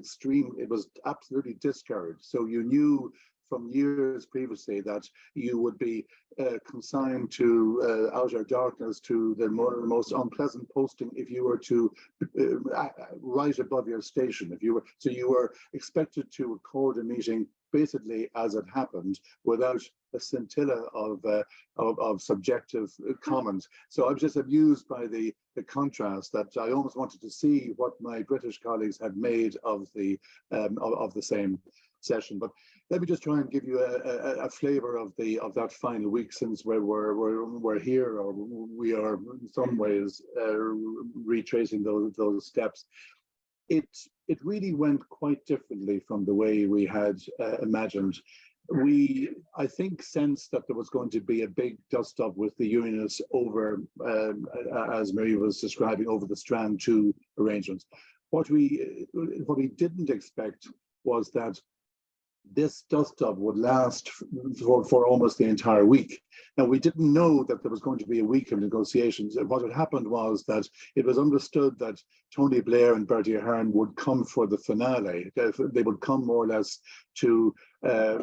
absolutely discouraged. So you knew from years previously that you would be consigned to outer darkness, to the most unpleasant posting if you were to rise above your station. You were expected to record a meeting basically as it happened, without a scintilla of subjective comment. So I was just amused by the contrast, that I almost wanted to see what my British colleagues had made of the same session. But let me just try and give you a flavour of that final week, since we're here, or we are in some ways retracing those steps. It really went quite differently from the way we had imagined. We, I think, sensed that there was going to be a big dust-up with the unionists over, as Marie was describing, over the Strand 2 arrangements. What we didn't expect was that this dust-up would last for almost the entire week. Now, we didn't know that there was going to be a week of negotiations. What had happened was that it was understood that Tony Blair and Bertie Ahern would come for the finale. They would come more or less to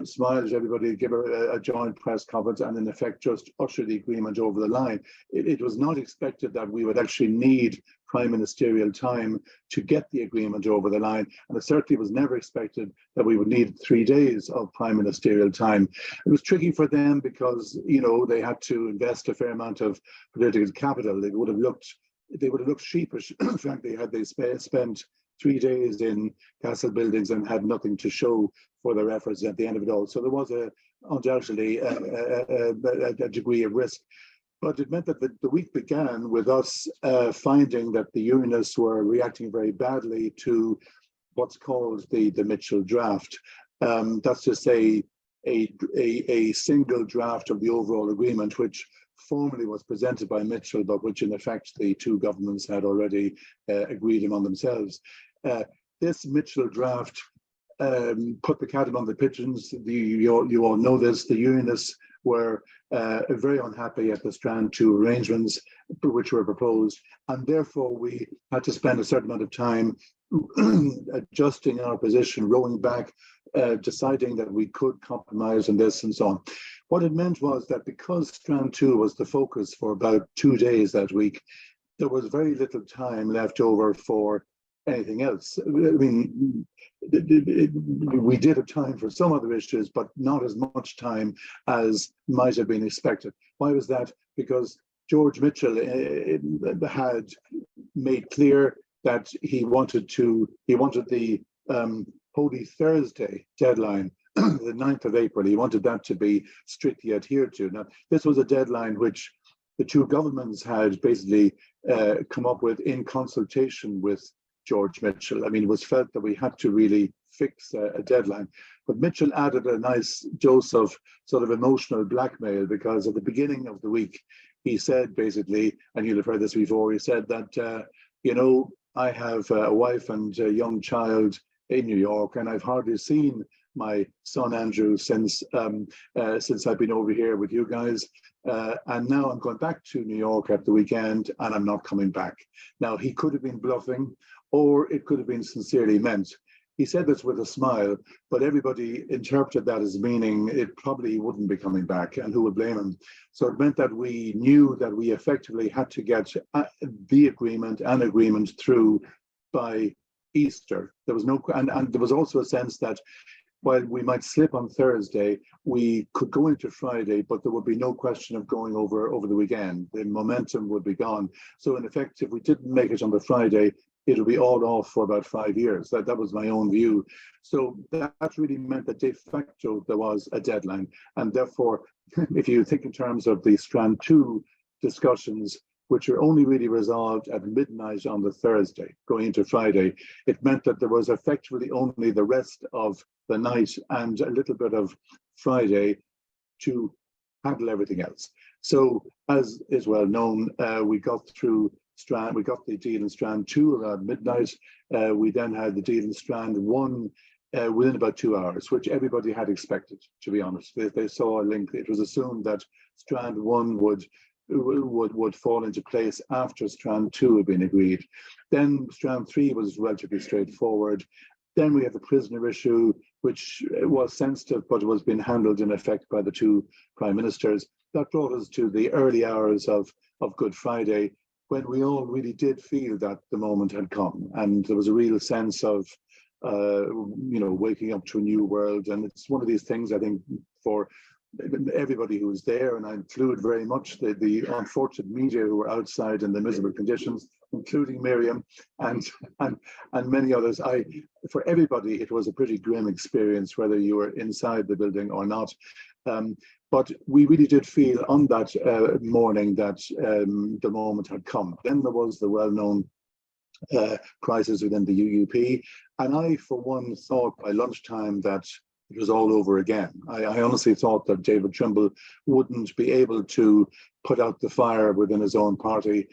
smile at everybody, give a joint press conference, and in effect just usher the agreement over the line. It was not expected that we would actually need prime ministerial time to get the agreement over the line, and it certainly was never expected that we would need 3 days of prime ministerial time. It was tricky for them because, you know, they had to invest a fair amount of political capital. They would have looked sheepish, frankly, had they spent 3 days in castle buildings and had nothing to show for their efforts at the end of it all. So there was undoubtedly a degree of risk. But it meant that the week began with us finding that the unionists were reacting very badly to what's called the Mitchell draft. That's to say, a single draft of the overall agreement, which formally was presented by Mitchell, but which in effect the two governments had already agreed among themselves. This Mitchell draft put the cat among the pigeons. You all know this. The unionists were very unhappy at the Strand 2 arrangements which were proposed, and therefore we had to spend a certain amount of time adjusting our position, rolling back, deciding that we could compromise on this and so on. What it meant was that because Strand 2 was the focus for about 2 days that week, there was very little time left over for anything else. I mean, we did have time for some other issues, but not as much time as might have been expected. Why was that? Because George Mitchell had made clear that he wanted the Holy Thursday deadline, the 9th of April. He wanted that to be strictly adhered to. Now, this was a deadline which the two governments had basically come up with in consultation with George Mitchell. I mean, it was felt that we had to really fix a deadline. But Mitchell added a nice dose of sort of emotional blackmail, because at the beginning of the week, he said basically, and you'll have heard this before, he said that, you know, I have a wife and a young child in New York, and I've hardly seen my son Andrew since I've been over here with you guys. And now I'm going back to New York at the weekend, and I'm not coming back. Now, he could have been bluffing, or it could have been sincerely meant. He said this with a smile, but everybody interpreted that as meaning it probably wouldn't be coming back, and who would blame him? So it meant that we knew that we effectively had to get an agreement through by Easter. There was no, and there was also a sense that while we might slip on Thursday, we could go into Friday, but there would be no question of going over the weekend. The momentum would be gone. So in effect, if we didn't make it on the Friday, it'll be all off for about 5 years. That was my own view. So that really meant that de facto there was a deadline. And therefore, if you think in terms of the Strand 2 discussions, which were only really resolved at midnight on the Thursday, going into Friday, it meant that there was effectively only the rest of the night and a little bit of Friday to handle everything else. So, as is well known, we got through we got the deal in Strand 2 around midnight. We then had the deal in Strand 1 within about 2 hours, which everybody had expected, to be honest. They saw a link. It was assumed that Strand 1 would fall into place after Strand 2 had been agreed. Then Strand 3 was relatively straightforward. Then we have the prisoner issue, which was sensitive, but was being handled in effect by the two prime ministers. That brought us to the early hours of Good Friday, when we all really did feel that the moment had come, and there was a real sense of waking up to a new world. And it's one of these things, I think, for everybody who was there, and I include very much the unfortunate media who were outside in the miserable conditions, including Miriam and many others. For everybody, it was a pretty grim experience, whether you were inside the building or not. But we really did feel on that morning that the moment had come. Then there was the well-known crisis within the UUP, and I, for one, thought by lunchtime that it was all over again. I honestly thought that David Trimble wouldn't be able to put out the fire within his own party.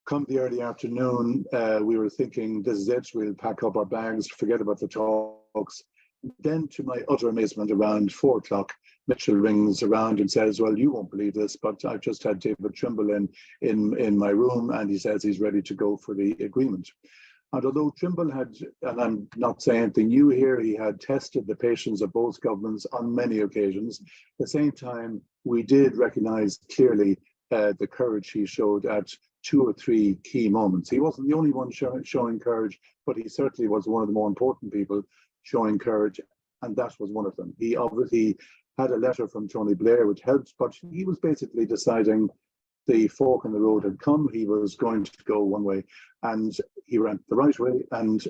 Come the early afternoon, we were thinking, this is it, we'll pack up our bags, forget about the talks. Then, to my utter amazement, around 4 o'clock, Mitchell rings around and says, well, you won't believe this, but I've just had David Trimble in my room, and he says he's ready to go for the agreement. And although Trimble had, and I'm not saying anything new here, he had tested the patience of both governments on many occasions, at the same time, we did recognise clearly the courage he showed at 2 or 3 key moments. He wasn't the only one showing courage, but he certainly was one of the more important people showing courage, and that was one of them. He obviously had a letter from Tony Blair which helped, but he was basically deciding the fork in the road had come. He was going to go one way, and he went the right way, and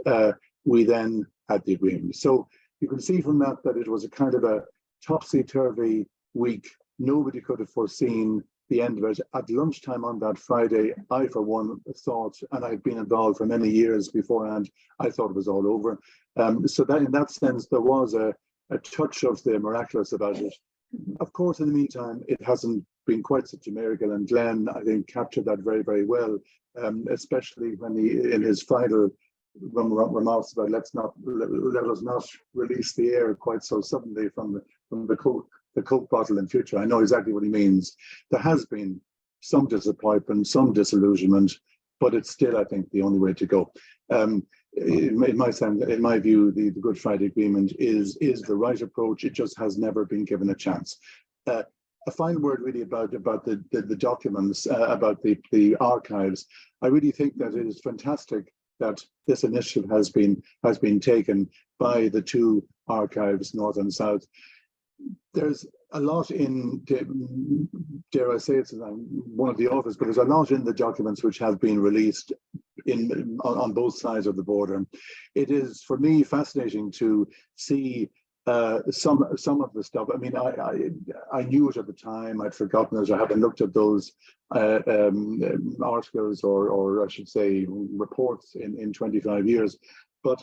we then had the agreement. So you can see from that it was a kind of a topsy-turvy week. Nobody could have foreseen the end of it. At lunchtime on that Friday, I, for one, thought, and I've been involved for many years beforehand, I thought it was all over. So that, in that sense, there was a touch of the miraculous about it. Of course, in the meantime, it hasn't been quite such a miracle, and Glenn, I think, captured that very, very well, especially when he, in his final remarks about let us not release the air quite so suddenly from the Coke bottle in future. I know exactly what he means. There has been some disappointment, some disillusionment, but it's still, I think, the only way to go. In my view, the Good Friday Agreement is the right approach. It just has never been given a chance. A final word really about the documents, about the archives. I really think that it is fantastic that this initiative has been taken by the two archives, North and South. There's a lot in, dare I say it's one of the authors, but there's a lot in the documents which have been released on both sides of the border. It is, for me, fascinating to see some of the stuff. I mean, I knew it at the time. I'd forgotten it. I haven't looked at those articles or I should say reports in 25 years. But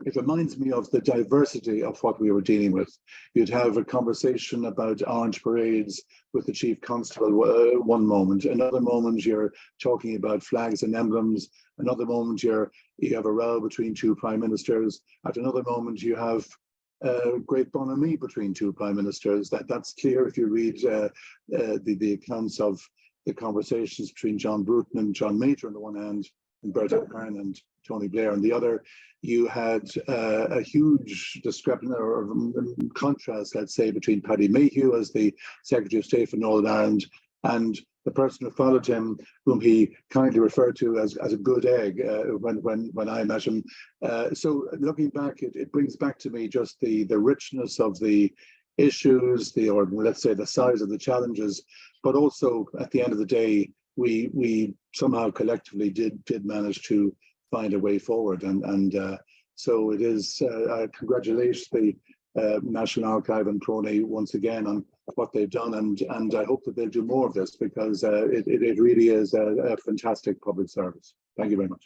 it reminds me of the diversity of what we were dealing with. You'd have a conversation about orange parades with the chief constable one moment. Another moment you're talking about flags and emblems. Another moment you have a row between two prime ministers. At another moment you have great bonhomie between two prime ministers. That's clear if you read the accounts of the conversations between John Bruton and John Major on the one hand, and Berta Ahern and Tony Blair on the other. You had a huge discrepancy or contrast, let's say, between Paddy Mayhew as the Secretary of State for Northern Ireland and the person who followed him, whom he kindly referred to as a good egg when I met him. So looking back, it brings back to me just the richness of the issues, or let's say the size of the challenges, but also at the end of the day, we somehow collectively did manage to find a way forward, and so it is. I congratulate the National Archive and PRONI once again on what they've done, and I hope that they'll do more of this, because it really is a fantastic public service. Thank you very much.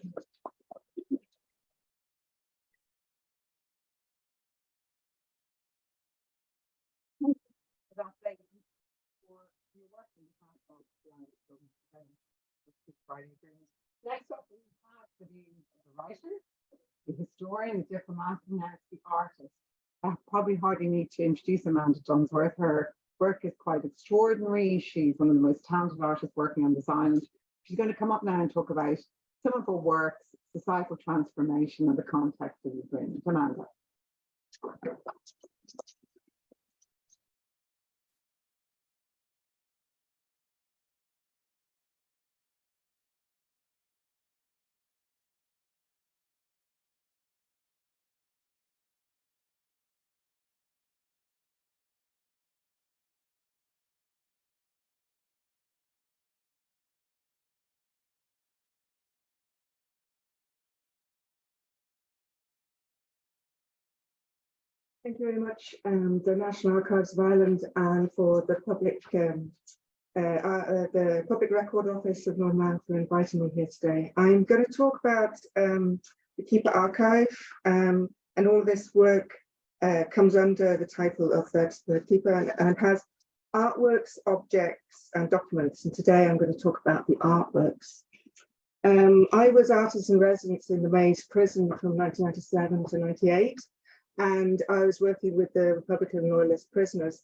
Next up, we have the views of the writer, the historian, historian, the diplomat, and now it's the artist. I probably hardly need to introduce Amanda Dunsworth. Her work is quite extraordinary. She's one of the most talented artists working on this island. She's going to come up now and talk about some of her works, societal transformation, and the context of the agreement. Amanda. Thank you very much, the National Archives of Ireland, and for the Public Record Office of Northern Ireland for inviting me here today. I'm going to talk about the Keeper Archive, and all this work comes under the title of the Keeper, and has artworks, objects, and documents. And today I'm going to talk about the artworks. I was artist in residence in the Maze prison from 1997 to 98. And I was working with the Republican Loyalist prisoners.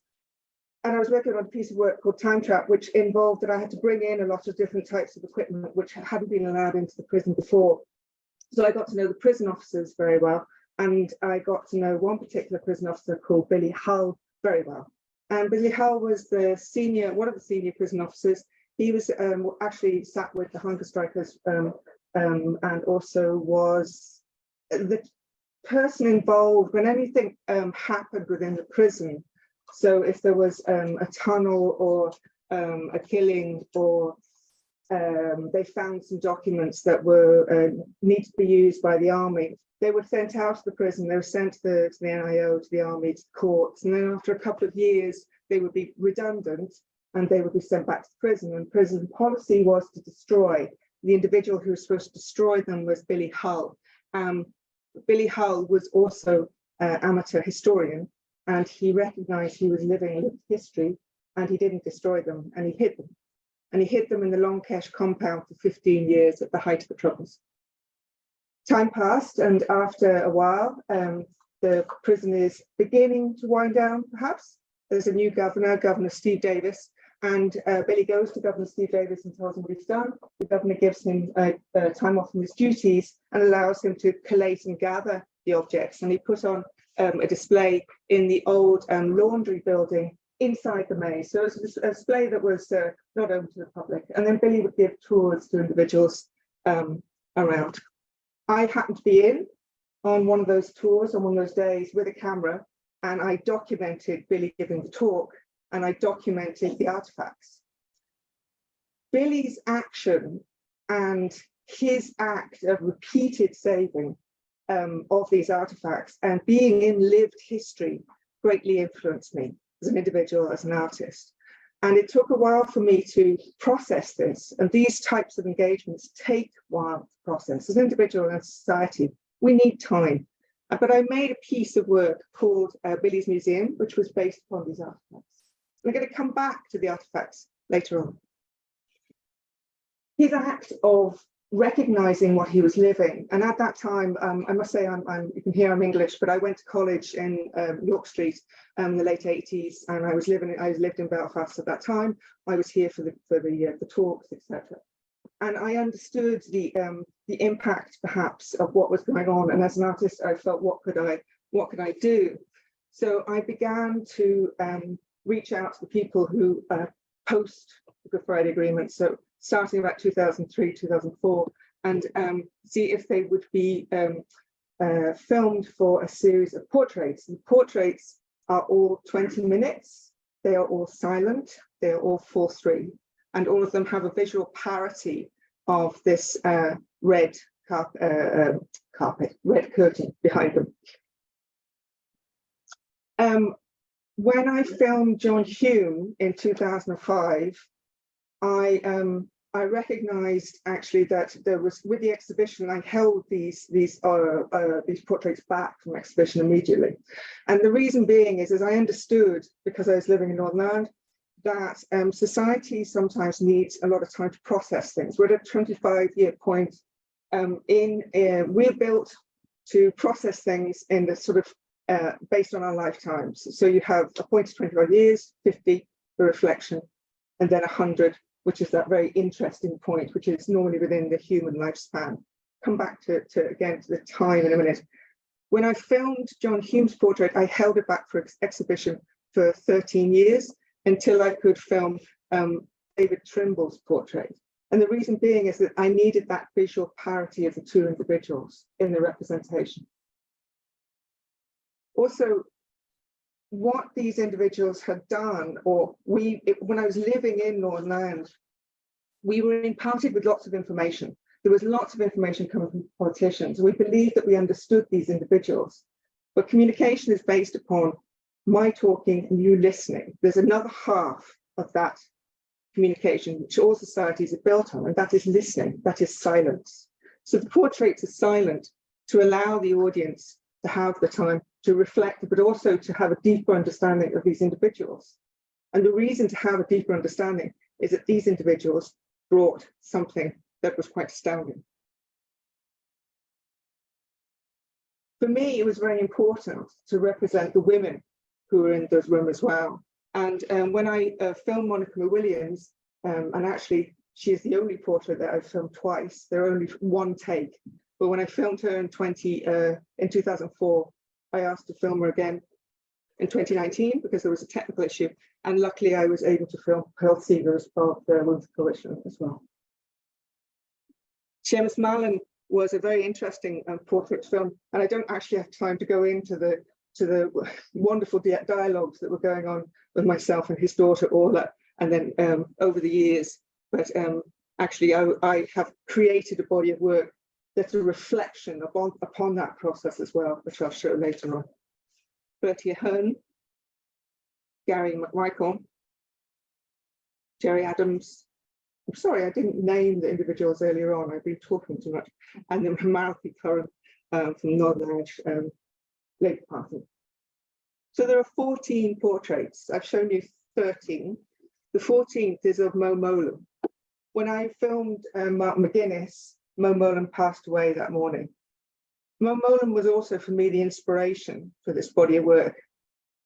And I was working on a piece of work called Time Trap, which involved that I had to bring in a lot of different types of equipment which hadn't been allowed into the prison before. So I got to know the prison officers very well. And I got to know one particular prison officer called Billy Hull very well. And Billy Hull was one of the senior prison officers. He was actually sat with the hunger strikers and also was the person involved when anything happened within the prison. So if there was a tunnel or a killing, or they found some documents that were needed to be used by the army, they were sent out of the prison. They were sent to the NIO, to the army, to the courts, and then after a couple of years they would be redundant and they would be sent back to prison. And prison policy was to destroy. The individual who was supposed to destroy them was Billy Hull. Billy Hull was also an amateur historian, and he recognized he was living lived history, and he didn't destroy them, and he hid them. And he hid them in the Long Kesh compound for 15 years at the height of the Troubles. Time passed, and after a while, the prison is beginning to wind down, perhaps. There's a new governor, Governor Steve Davis, and Billy goes to Governor Steve Davis and tells him what he's done. The governor gives him time off from his duties and allows him to collate and gather the objects. And he put on a display in the old laundry building inside the maze. So it was a display that was not open to the public. And then Billy would give tours to individuals around. I happened to be in on one of those tours on one of those days with a camera, and I documented Billy giving the talk, and I documented the artifacts. Billy's action and his act of repeated saving of these artifacts and being in lived history greatly influenced me as an individual, as an artist. And it took a while for me to process this. And these types of engagements take a while to process. As an individual and society, we need time. But I made a piece of work called Billy's Museum, which was based upon these artifacts. I'm going to come back to the artifacts later on. His act of recognizing what he was living, and at that time, I must say, you can hear I'm English, but I went to college in York Street in the late 80s, and I lived in Belfast at that time. I was here for the talks, etc. And I understood the impact, perhaps, of what was going on. And as an artist, I felt, what could I do? So I began to reach out to the people who post the Good Friday Agreement, so starting about 2003, 2004, and see if they would be filmed for a series of portraits. And portraits are all 20 minutes, they are all silent, they are all 4:3, and all of them have a visual parody of this red curtain behind them. When I filmed John Hume in 2005, I recognized actually that there was, with the exhibition, I held these portraits back from exhibition immediately. And the reason being is, as I understood, because I was living in Northern Ireland, that society sometimes needs a lot of time to process things. We're at a 25-year point. We're built to process things in the sort of based on our lifetimes. So you have a point of 25 years, 50, the reflection, and then 100, which is that very interesting point, which is normally within the human lifespan. Come back to the time in a minute. When I filmed John Hume's portrait, I held it back for exhibition for 13 years until I could film David Trimble's portrait. And the reason being is that I needed that visual parity of the two individuals in the representation. Also, what these individuals had done, or when I was living in Northern Ireland, we were imparted with lots of information. There was lots of information coming from politicians. We believed that we understood these individuals, but communication is based upon my talking and you listening. There's another half of that communication, which all societies are built on, and that is listening, that is silence. So the portraits are silent to allow the audience to have the time to reflect, but also to have a deeper understanding of these individuals. And the reason to have a deeper understanding is that these individuals brought something that was quite astounding. For me, it was very important to represent the women who were in this room as well. And when I filmed Monica Williams, and actually she is the only portrait that I've filmed twice, there are only one take. But when I filmed her in 2004, I asked to film her again in 2019 because there was a technical issue. And luckily I was able to film Pearl Seeger as part of the Women's Coalition as well. Seamus Heaney was a very interesting portrait film, and I don't actually have time to go into the wonderful dialogues that were going on with myself and his daughter Orla, and then over the years. But actually, I have created a body of work that's a reflection upon that process as well, which I'll show later on. Bertie Ahern, Gary McMichael, Jerry Adams. I'm sorry, I didn't name the individuals earlier on. I've been talking too much. And then Malachi O'Doherty from Northern Irish Labour Party. So there are 14 portraits. I've shown you 13. The 14th is of Mo Molan. When I filmed Mark McGuinness, Mo Molan passed away that morning. Mo Molan was also, for me, the inspiration for this body of work.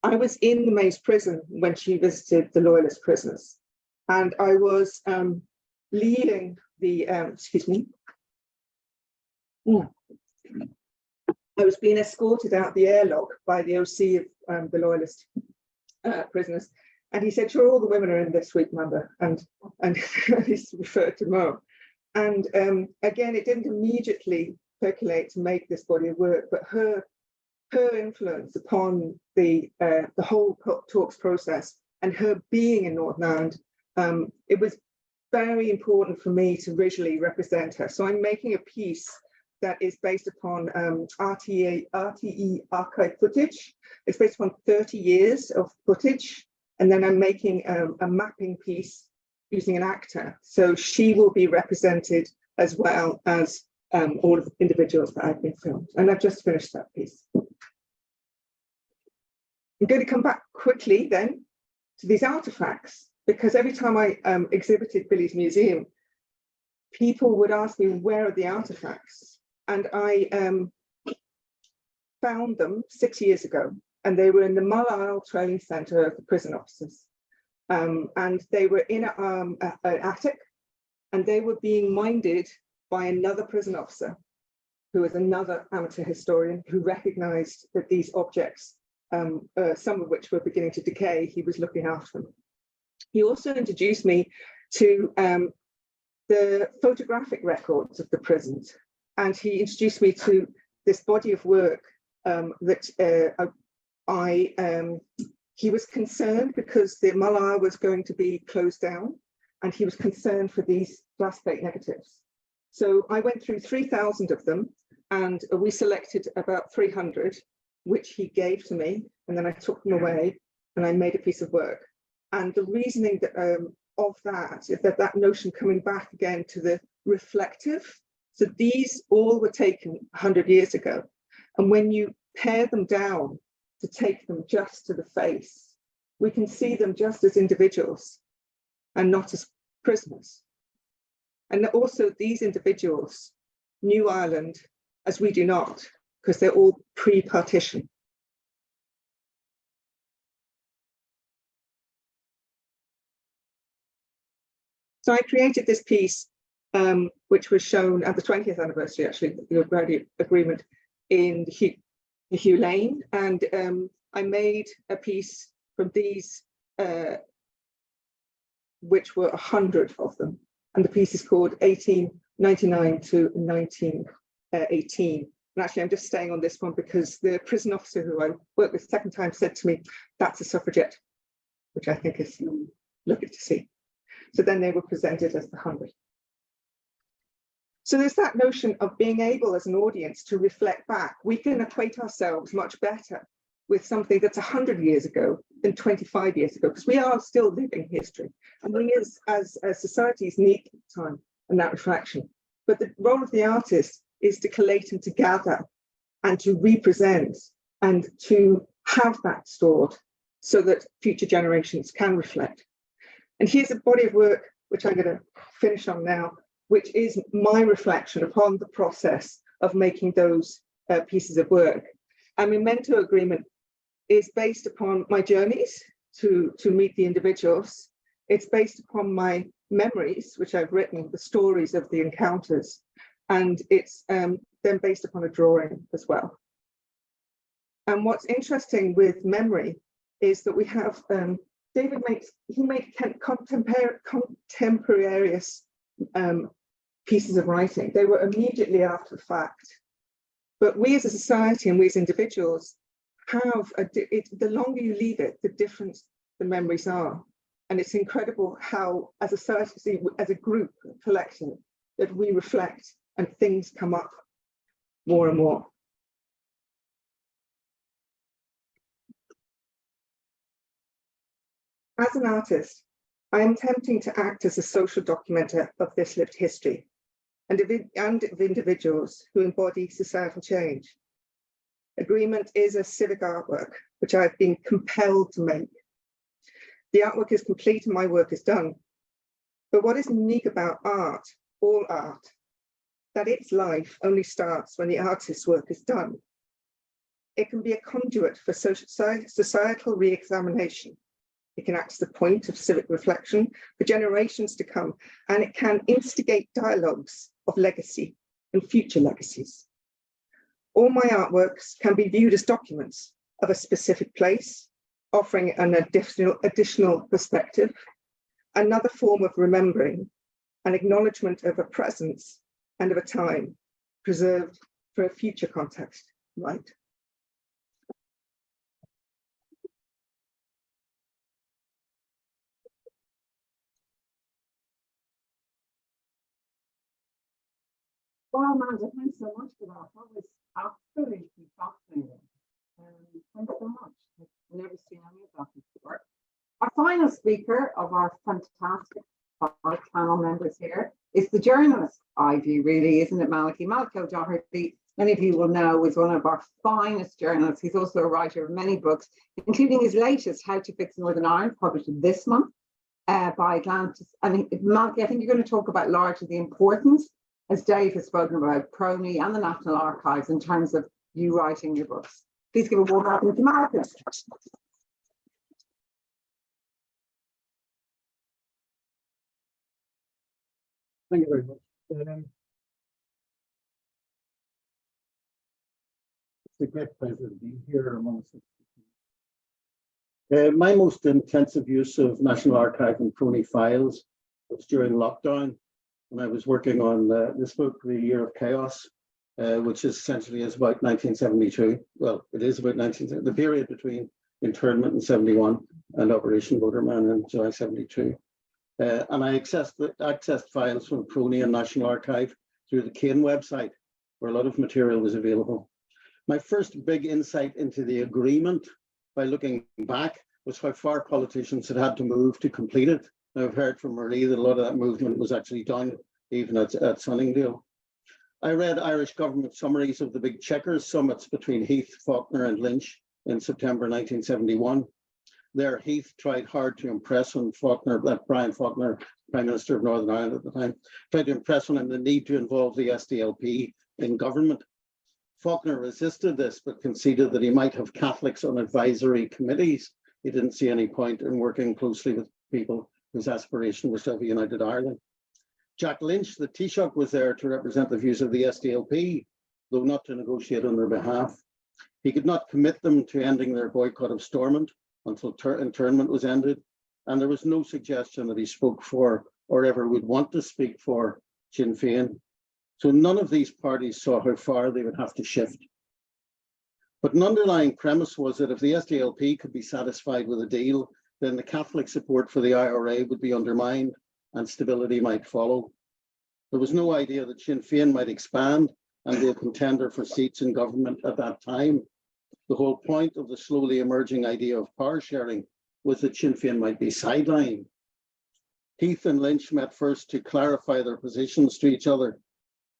I was in the Maze prison when she visited the Loyalist prisoners. And I was leading the, excuse me. I was being escorted out the airlock by the OC of the Loyalist prisoners. And he said, sure, all the women are in this week, Manda. And he's referred to Mo. And again, it didn't immediately percolate to make this body of work, but her influence upon the whole talks process and her being in Northern Ireland, it was very important for me to visually represent her. So I'm making a piece that is based upon RTE archive footage. It's based upon 30 years of footage. And then I'm making a mapping piece using an actor. So she will be represented as well as all of the individuals that I've been filmed. And I've just finished that piece. I'm going to come back quickly then to these artifacts, because every time I exhibited Billy's Museum, people would ask me, where are the artifacts? And I found them 6 years ago, and they were in the Mull Isle Training Centre of the prison officers. And they were in an attic, and they were being minded by another prison officer, who was another amateur historian, who recognised that these objects, some of which were beginning to decay, he was looking after them. He also introduced me to the photographic records of the prisons, and he introduced me to this body of work that he was concerned because the Mull Isle was going to be closed down, and he was concerned for these glass plate negatives. So I went through 3,000 of them, and we selected about 300, which he gave to me, and then I took them away, and I made a piece of work. And the reasoning that, of that is that notion coming back again to the reflective. So these all were taken 100 years ago. And when you pare them down to take them just to the face, we can see them just as individuals and not as prisoners. And also these individuals knew Ireland as we do not, because they're all pre-partition. So I created this piece, which was shown at the 20th anniversary, actually, of the University Agreement in the Hugh Lane. And I made a piece from these, which were 100 of them. And the piece is called 1899 to 1918. And actually, I'm just staying on this one because the prison officer who I worked with second time said to me, that's a suffragette, which I think is lovely to see. So then they were presented as the 100. So there's that notion of being able as an audience to reflect back. We can equate ourselves much better with something that's 100 years ago than 25 years ago, because we are still living history. And we as societies need time and that reflection. But the role of the artist is to collate and to gather and to represent and to have that stored so that future generations can reflect. And here's a body of work, which I'm going to finish on now, which is my reflection upon the process of making those pieces of work. And Memento Agreement is based upon my journeys to meet the individuals. It's based upon my memories, which I've written, the stories of the encounters. And it's then based upon a drawing as well. And what's interesting with memory is that we have, David made contemporaneous pieces of writing. They were immediately after the fact. But we as a society and we as individuals have, the longer you leave it, the different the memories are. And it's incredible how, as a society, as a group, a collective, that we reflect and things come up more and more. As an artist, I am attempting to act as a social documenter of this lived history and of individuals who embody societal change. Agreement is a civic artwork, which I've been compelled to make. The artwork is complete and my work is done. But what is unique about art, all art, that its life only starts when the artist's work is done. It can be a conduit for societal re-examination. It can act as the point of civic reflection for generations to come, and it can instigate dialogues of legacy and future legacies. All my artworks can be viewed as documents of a specific place, offering an additional perspective, another form of remembering, an acknowledgement of a presence and of a time preserved for a future context, right? Well, Amanda, thanks so much for that. That was absolutely fascinating. Thanks so much. I've never seen any of that before. Our final speaker of our fantastic panel members here is the journalist ivy, really, isn't it, Malachi? Malachi O'Doherty, many of you will know, is one of our finest journalists. He's also a writer of many books, including his latest, How to Fix Northern Ireland, published this month by Glenn. And Malachi, I think you're going to talk about largely the importance, as Dave has spoken about, PRONI and the National Archives in terms of you writing your books. Please give a warm welcome to Malachi. Thank you very much. It's a great pleasure to be here amongst you. My most intensive use of National Archive and PRONI files was during lockdown, when I was working on this book, The Year of Chaos, which essentially is about 1972. Well, it is about the period between internment in 71 and Operation Voterman in July 72. And I accessed files from PRONI and National Archive through the Kane website, where a lot of material was available. My first big insight into the agreement, by looking back, was how far politicians had to move to complete it. I've heard from Marie that a lot of that movement was actually done even at Sunningdale. I read Irish government summaries of the big Chequers summits between Heath, Faulkner and Lynch in September 1971. There, Heath tried hard to impress on Faulkner, Brian Faulkner, Prime Minister of Northern Ireland at the time, tried to impress on him the need to involve the SDLP in government. Faulkner resisted this, but conceded that he might have Catholics on advisory committees. He didn't see any point in working closely with people whose aspiration was to have a united Ireland. Jack Lynch, the Taoiseach, was there to represent the views of the SDLP, though not to negotiate on their behalf. He could not commit them to ending their boycott of Stormont until internment was ended, and there was no suggestion that he spoke for or ever would want to speak for Sinn Féin. So none of these parties saw how far they would have to shift. But an underlying premise was that if the SDLP could be satisfied with a deal, then the Catholic support for the IRA would be undermined and stability might follow. There was no idea that Sinn Féin might expand and be a contender for seats in government at that time. The whole point of the slowly emerging idea of power sharing was that Sinn Féin might be sidelined. Heath and Lynch met first to clarify their positions to each other.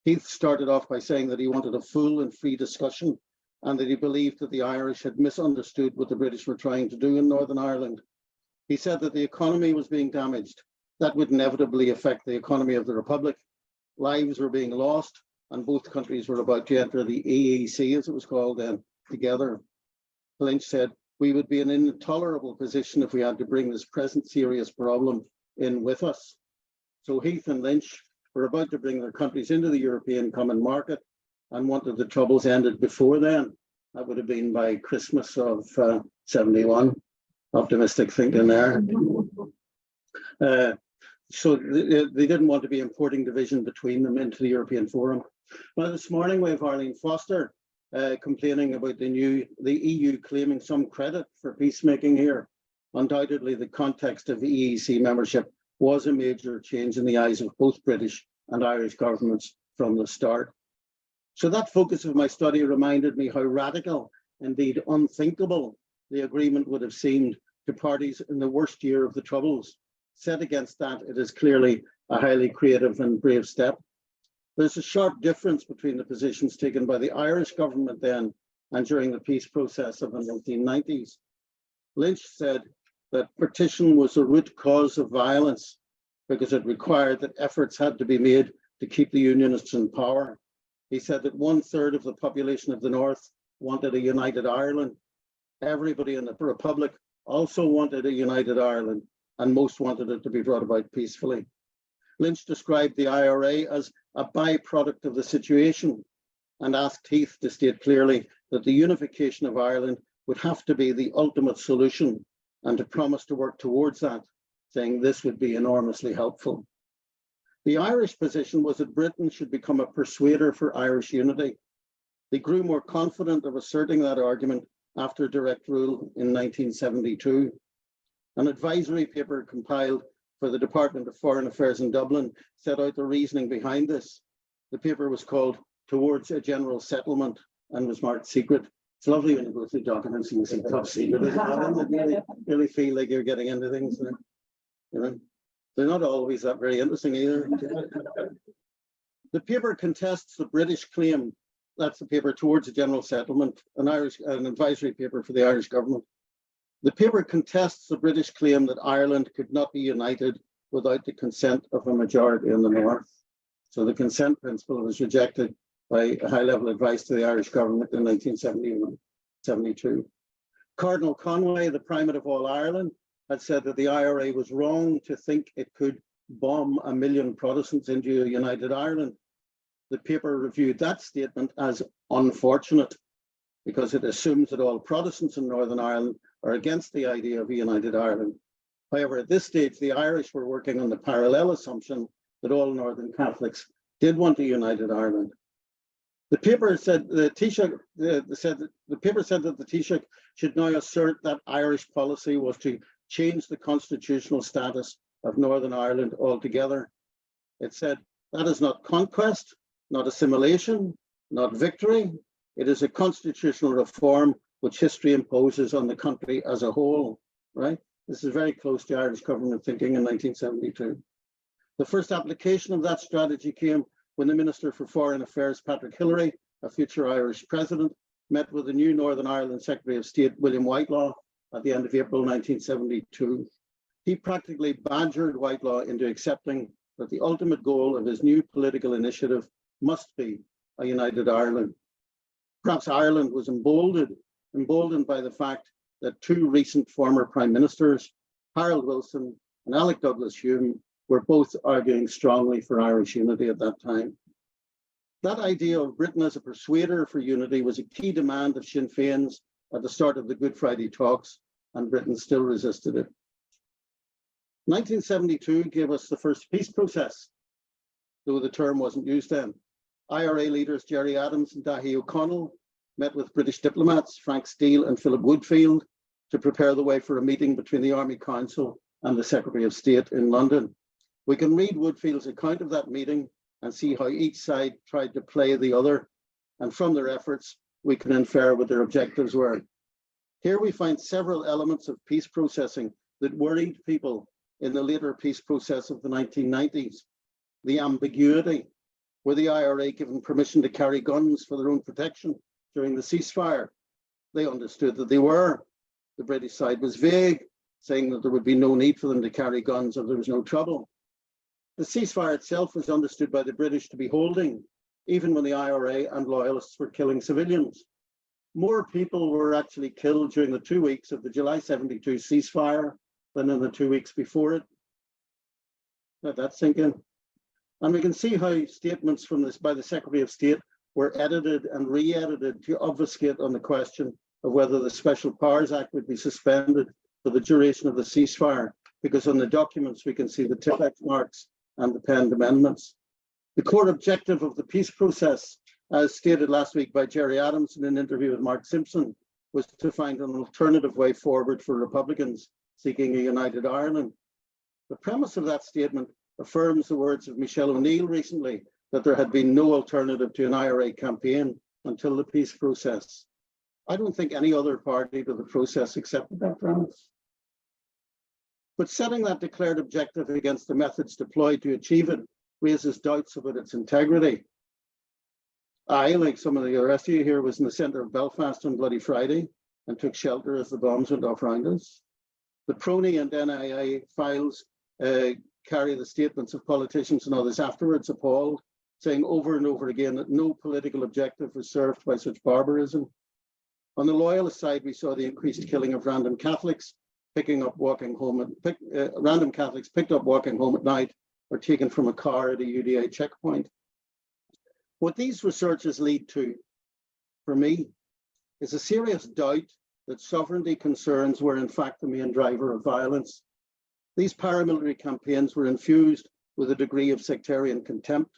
Heath started off by saying that he wanted a full and free discussion and that he believed that the Irish had misunderstood what the British were trying to do in Northern Ireland. He said that the economy was being damaged. That would inevitably affect the economy of the Republic. Lives were being lost, and both countries were about to enter the EEC, as it was called then, together. Lynch said, we would be in an intolerable position if we had to bring this present serious problem in with us. So Heath and Lynch were about to bring their countries into the European Common Market and wanted the troubles ended before then. That would have been by Christmas of 71. Optimistic thinking there. So they didn't want to be importing division between them into the European Forum. Well, this morning we have Arlene Foster complaining about the EU claiming some credit for peacemaking here. Undoubtedly, the context of EEC membership was a major change in the eyes of both British and Irish governments from the start. So that focus of my study reminded me how radical, indeed unthinkable, the agreement would have seemed to parties in the worst year of the Troubles. Set against that, it is clearly a highly creative and brave step. There's a sharp difference between the positions taken by the Irish government then and during the peace process of the 1990s. Lynch said that partition was the root cause of violence because it required that efforts had to be made to keep the Unionists in power. He said that 1/3 of the population of the North wanted a united Ireland. Everybody in the Republic also wanted a united Ireland, and most wanted it to be brought about peacefully. Lynch described the IRA as a byproduct of the situation and asked Heath to state clearly that the unification of Ireland would have to be the ultimate solution and to promise to work towards that, saying this would be enormously helpful. The Irish position was that Britain should become a persuader for Irish unity. They grew more confident of asserting that argument after direct rule in 1972. An advisory paper compiled for the Department of Foreign Affairs in Dublin set out the reasoning behind this. The paper was called Towards a General Settlement and was marked secret. It's lovely when you go through documents and you see top secret. You really feel like you're getting into things. You know, they're not always that very interesting either. The paper contests the British claim. That's the paper Towards a General Settlement, an advisory paper for the Irish government. The paper contests the British claim that Ireland could not be united without the consent of a majority in the North. So the consent principle was rejected by high-level advice to the Irish government in 1971-72. Cardinal Conway, the Primate of all Ireland, had said that the IRA was wrong to think it could bomb 1 million Protestants into a united Ireland. The paper reviewed that statement as unfortunate because it assumes that all Protestants in Northern Ireland are against the idea of a united Ireland. However, at this stage, the Irish were working on the parallel assumption that all Northern Catholics did want a united Ireland. The paper said the Taoiseach said that the Taoiseach should now assert that Irish policy was to change the constitutional status of Northern Ireland altogether. It said that is not conquest, not assimilation, not victory. It is a constitutional reform which history imposes on the country as a whole, right? This is very close to Irish government thinking in 1972. The first application of that strategy came when the Minister for Foreign Affairs, Patrick Hillery, a future Irish president, met with the new Northern Ireland Secretary of State, William Whitelaw, at the end of April 1972. He practically badgered Whitelaw into accepting that the ultimate goal of his new political initiative must be a united Ireland. Perhaps Ireland was emboldened by the fact that two recent former prime ministers, Harold Wilson and Alec Douglas-Hume, were both arguing strongly for Irish unity at that time. That idea of Britain as a persuader for unity was a key demand of Sinn Féin's at the start of the Good Friday talks, and Britain still resisted it. 1972 gave us the first peace process, though the term wasn't used then. IRA leaders Gerry Adams and Daithí O'Connell met with British diplomats Frank Steele and Philip Woodfield to prepare the way for a meeting between the Army Council and the Secretary of State in London. We can read Woodfield's account of that meeting and see how each side tried to play the other, and from their efforts, we can infer what their objectives were. Here we find several elements of peace processing that worried people in the later peace process of the 1990s. The ambiguity, were the IRA given permission to carry guns for their own protection during the ceasefire? They understood that they were. The British side was vague, saying that there would be no need for them to carry guns if there was no trouble. The ceasefire itself was understood by the British to be holding, even when the IRA and loyalists were killing civilians. More people were actually killed during the 2 weeks of the July 72 ceasefire than in the 2 weeks before it. Let that sink in. And we can see how statements from this by the Secretary of State were edited and re-edited to obfuscate on the question of whether the Special Powers Act would be suspended for the duration of the ceasefire, because on the documents we can see the tick marks and the penned amendments. The core objective of the peace process, as stated last week by Gerry Adams in an interview with Mark Simpson, was to find an alternative way forward for Republicans seeking a united Ireland. The premise of that statement affirms the words of Michelle O'Neill recently, that there had been no alternative to an IRA campaign until the peace process. I don't think any other party to the process accepted that premise. But setting that declared objective against the methods deployed to achieve it raises doubts about its integrity. I, like some of the rest of you here, was in the centre of Belfast on Bloody Friday and took shelter as the bombs went off around us. The PRONI and NIA files carry the statements of politicians and others afterwards, appalled, saying over and over again that no political objective was served by such barbarism. On the loyalist side, we saw the increased killing of random Catholics random Catholics picked up walking home at night or taken from a car at a UDA checkpoint. What these researches lead to, for me, is a serious doubt that sovereignty concerns were in fact the main driver of violence. These paramilitary campaigns were infused with a degree of sectarian contempt.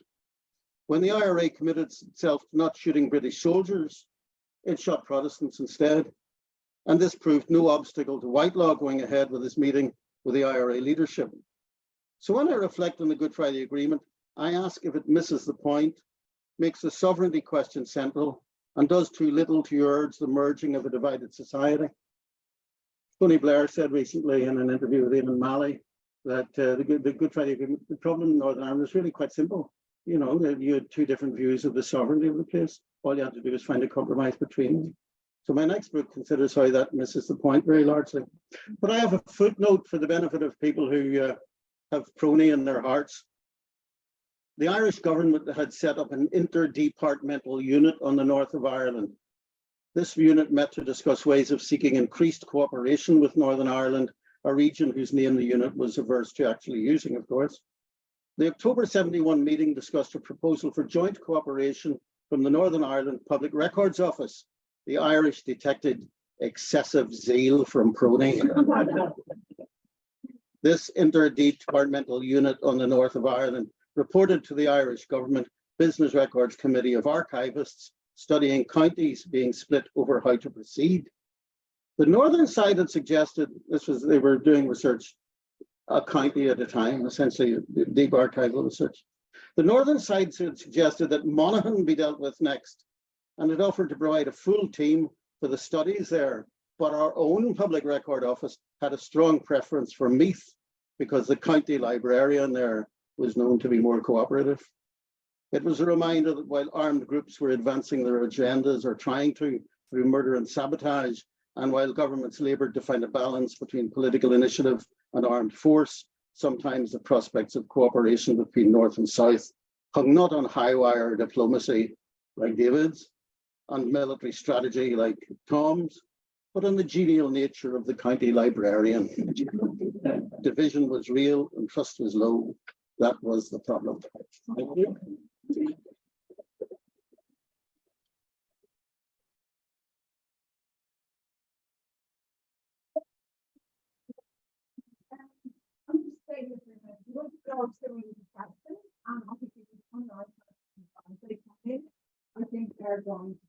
When the IRA committed itself to not shooting British soldiers, it shot Protestants instead. And this proved no obstacle to Whitelaw going ahead with his meeting with the IRA leadership. So when I reflect on the Good Friday Agreement, I ask if it misses the point, makes the sovereignty question central, and does too little to urge the merging of a divided society. Tony Blair said recently in an interview with Eamon Malley that the Good Friday Agreement, the problem in Northern Ireland was really quite simple. You know, you had two different views of the sovereignty of the place. All you had to do was find a compromise between them. So my next book considers how that misses the point very largely. But I have a footnote for the benefit of people who have PRONI in their hearts. The Irish government had set up an interdepartmental unit on the north of Ireland. This unit met to discuss ways of seeking increased cooperation with Northern Ireland, a region whose name the unit was averse to actually using, of course. The October 71 meeting discussed a proposal for joint cooperation from the Northern Ireland Public Records Office. The Irish detected excessive zeal from PRONI. This interdepartmental unit on the north of Ireland reported to the Irish government Business Records Committee of Archivists studying counties being split over how to proceed. The northern side had suggested, they were doing research a county at a time, essentially deep archival research. The northern side had suggested that Monaghan be dealt with next, and it offered to provide a full team for the studies there. But our own public record office had a strong preference for Meath because the county librarian there was known to be more cooperative. It was a reminder that while armed groups were advancing their agendas or trying to through murder and sabotage, and while governments labored to find a balance between political initiative and armed force, sometimes the prospects of cooperation between North and South hung not on high wire diplomacy like David's, on military strategy like Tom's, but on the genial nature of the county librarian. Division was real and trust was low. That was the problem. Thank you. I think they're going to.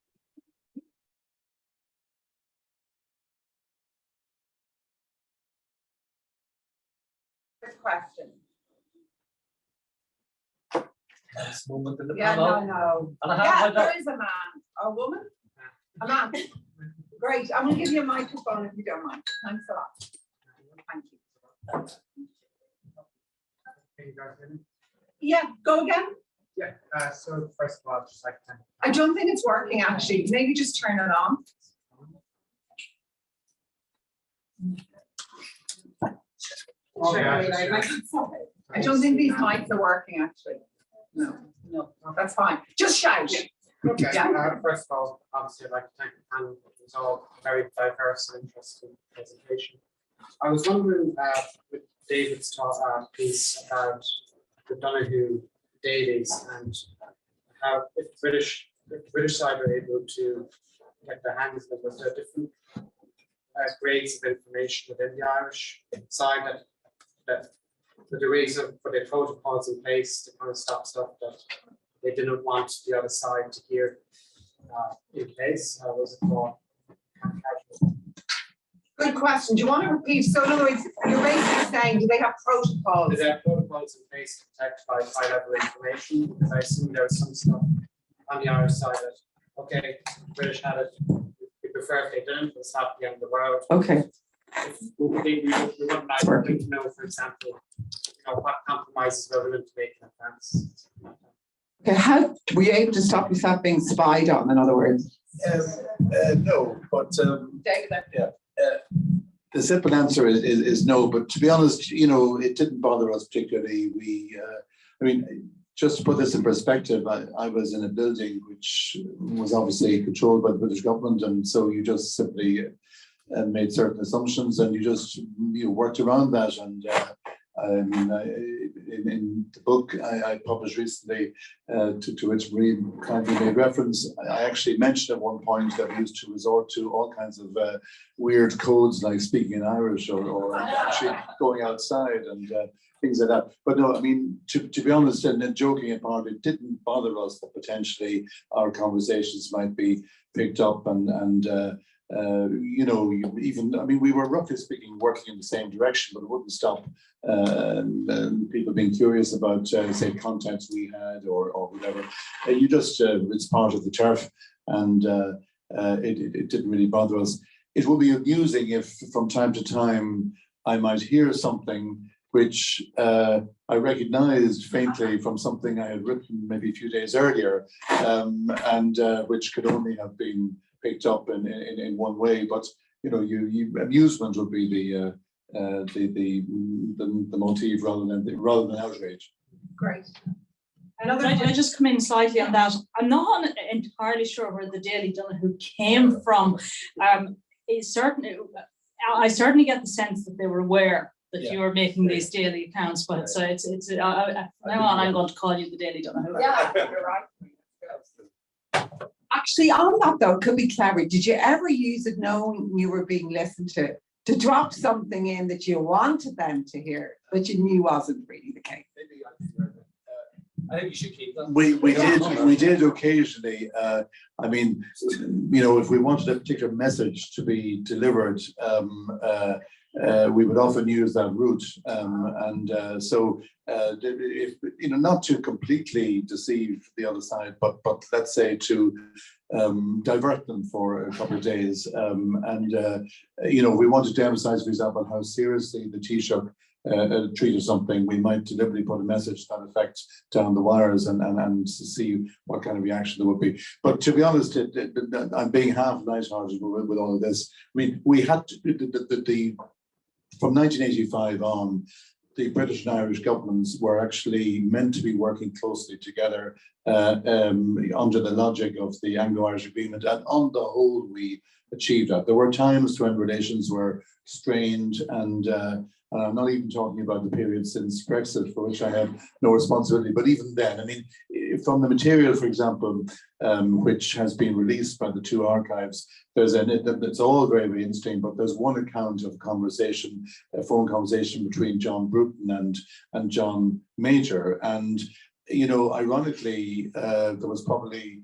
Good question. This moment in the Yeah, panel. no. And I have Yeah, my there is a man, a woman, a man. Great, I'm gonna give you a microphone if you don't mind. Thanks a lot. Thank you. Can you guys hear me? Yeah, go again. Yeah, so first of all, I'd just like to thank I don't think it's working actually. Maybe just turn it on. Oh, yeah, I don't think these mics are working actually. No, that's fine. Just shout. Okay, Yeah. first of all, obviously I'd like to thank the panel. It was all very diverse and interesting presentation. I was wondering with David's piece about the Donoghue dailies and how if the British side are able to get their hands on them, was there different grades of information within the Irish side that the degrees of for their protocols in place to kind of stop stuff that they didn't want the other side to hear in case? Was it more casual? Good question. Do you want to repeat? So in other words, you're basically saying, do they have protocols? Do they have protocols in place to protect high-level information? Because I assume there was some stuff on the Irish side that, okay, the British had it, we prefer if they didn't, it's not the end of the world. Okay. We wouldn't like to know, for example, what compromises were willing to make in advance. Okay, how were you able to stop yourself being spied on, in other words? No, but David. the simple answer is no. But to be honest, it didn't bother us particularly. I mean, just to put this in perspective, I was in a building which was obviously controlled by the British government, and so you just simply made certain assumptions, and you just worked around that. And in the book I published recently, to which Marie kindly made reference, I actually mentioned at one point that we used to resort to all kinds of weird codes, like speaking in Irish or actually going outside and things like that. But no, I mean, to be honest, and joking apart, it didn't bother us that potentially our conversations might be picked up and even, I mean, we were roughly speaking working in the same direction, but it wouldn't stop people being curious about, say, contacts we had or whatever. You just, it's part of the turf, and it didn't really bother us. It would be amusing if from time to time I might hear something which I recognized faintly from something I had written maybe a few days earlier, and which could only have been picked up in one way. But amusement would be the motif rather than outrage. Great. I just come in slightly on that. I'm not entirely sure where the Daily Donoghue came from. I certainly get the sense that they were aware that you were making these daily accounts, but now on, I'm going to call you the Daily Donoghue. Yeah, you're right. Actually, on that though, it could be clever. Did you ever use it knowing you were being listened to drop something in that you wanted them to hear, but you knew wasn't really the case? I think you should keep that. We did occasionally. I mean, if we wanted a particular message to be delivered, we would often use that route, so if not to completely deceive the other side, but let's say to divert them for a couple of days, we wanted to emphasize, for example, how seriously the Taoiseach treated something. We might deliberately put a message to that effect down the wires and see what kind of reaction there would be. But to be honest, I'm being half lighthearted with all of this. I mean, we had to, from 1985 on, the British and Irish governments were actually meant to be working closely together under the logic of the Anglo-Irish Agreement, and on the whole, we achieved that. There were times when relations were strained, and I'm not even talking about the period since Brexit, for which I have no responsibility. But even then, I mean, from the material, for example, which has been released by the two archives, it's all very, very interesting, but there's one account of conversation, a phone conversation between John Bruton and John Major. And, you know, ironically, there was probably,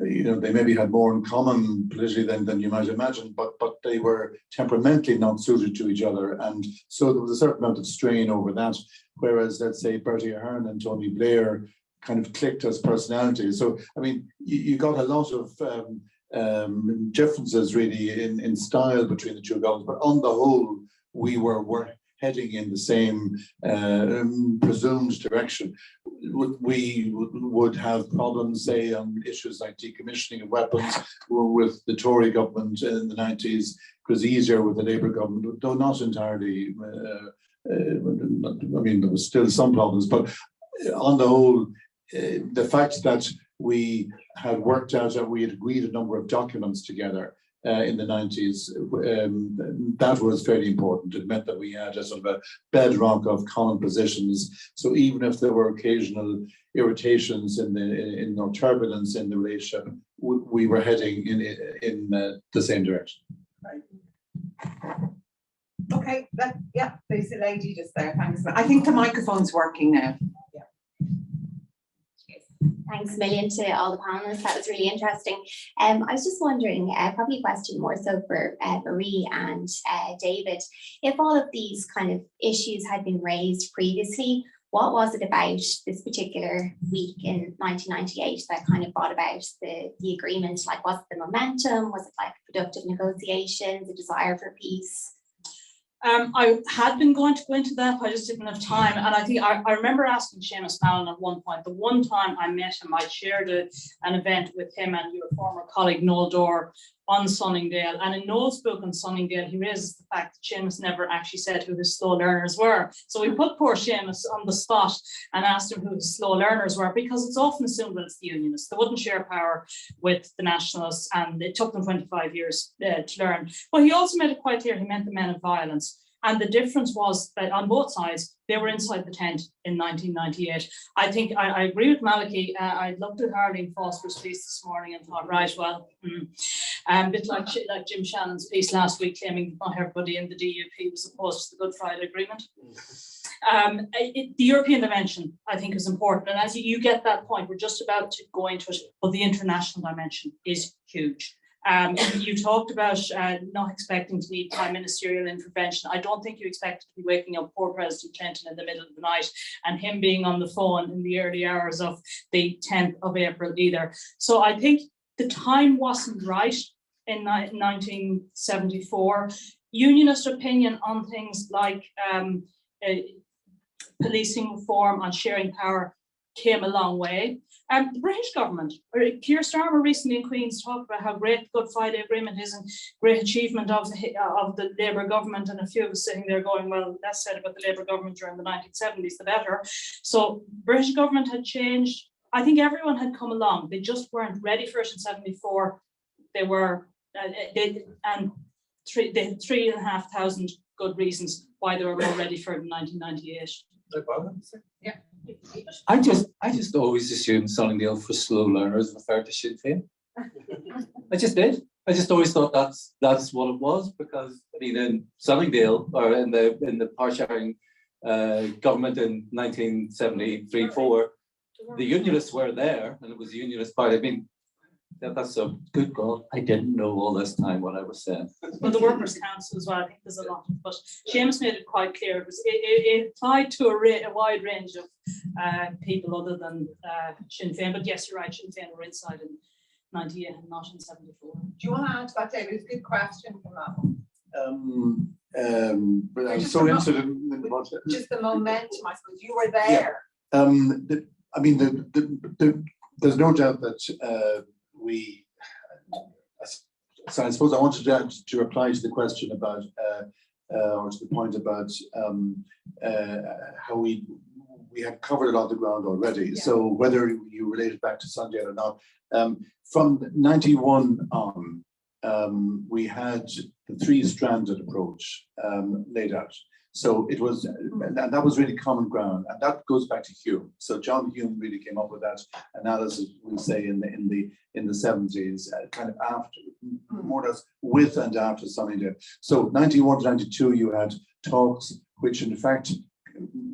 you know, they maybe had more in common politically than you might imagine, but they were temperamentally not suited to each other. And so there was a certain amount of strain over that. Whereas, let's say, Bertie Ahern and Tony Blair kind of clicked as personalities. So, I mean, you got a lot of differences really in style between the two governments, but on the whole, we were heading in the same presumed direction. We would have problems, say, on issues like decommissioning of weapons with the Tory government in the 90s. It was easier with the Labour government, though not entirely. I mean, there was still some problems, but on the whole, the fact that we had worked out that we had agreed a number of documents together in the 90s, that was fairly important. It meant that we had a sort of a bedrock of common positions. So even if there were occasional irritations or turbulence in the relationship, we were heading in the same direction. Right. Okay, yeah, there's a lady just there. Thanks. I think the microphone's working now. Thanks a million to all the panelists. That was really interesting. I was just wondering, probably a question more so for Marie and David, if all of these kind of issues had been raised previously, what was it about this particular week in 1998 that kind of brought about the agreement? Like, was it the momentum? Was it like productive negotiations, a desire for peace? I had been going to go into that, but I just didn't have time. And I think I remember asking Seamus Heaney at one point, the one time I met him, I shared an event with him and your former colleague Noel Dorr on Sunningdale. And in Noel's book on Sunningdale, he raises the fact that Seamus never actually said who his slow learners were. So we put poor Seamus on the spot and asked him who his slow learners were, because it's often assumed that it's the Unionists. They wouldn't share power with the Nationalists, and it took them 25 years to learn. But he also made it quite clear he meant the men of violence. And the difference was that on both sides, they were inside the tent in 1998. I think I agree with Malachi. I looked at Arlene Foster's piece this morning and thought, right, well, a bit like Jim Shannon's piece last week, claiming not everybody in the DUP was opposed to the Good Friday Agreement. The European dimension, I think, is important. And as you get that point, we're just about to go into it, but the international dimension is huge. You talked about not expecting to need prime ministerial intervention. I don't think you expected to be waking up poor President Clinton in the middle of the night and him being on the phone in the early hours of the 10th of April either. So I think the time wasn't right in 1974. Unionist opinion on things like policing reform, on sharing power, came a long way. The British government, Keir Starmer recently in Queen's talked about how great the Good Friday Agreement is and great achievement of the Labour government, and a few of us sitting there going, well, less said about the Labour government during the 1970s, the better. So British government had changed. I think everyone had come along. They just weren't ready for it in 74. They were, they had 3,500 good reasons why they were more ready for it in 1998. Yeah. I just always assumed Sunningdale for slow learners referred to Sinn Féin. I just did. I just always thought that's what it was, because I mean, in Sunningdale, or in the power sharing government in 1973-4, the Unionists were there, and it was the Unionist party. I mean, that's a good God. I didn't know all this time what I was saying. Well, the Workers' Council as well, I think there's a lot, but Seamus made it quite clear. It applied to a wide range of people other than Sinn Féin. But yes, you're right, Sinn Féin were inside in 98 and not in 74. Do you want to add to that, David? It's a good question from that one. But I'm so interested in what... Just the momentum, I suppose. You were there. Yeah. I mean, there's no doubt that so I suppose I wanted to reply to the question about, or to the point about how we we have covered a lot of the ground already. Yeah. So whether you relate it back to Sunday or not, from 91 on, we had the three-stranded approach laid out. So it was, and that was really common ground, and that goes back to Hume. So John Hume really came up with that analysis, we'll say, in the 70s, kind of after, more or less with and after Sunnydale. So 91 to 92, you had talks, which in fact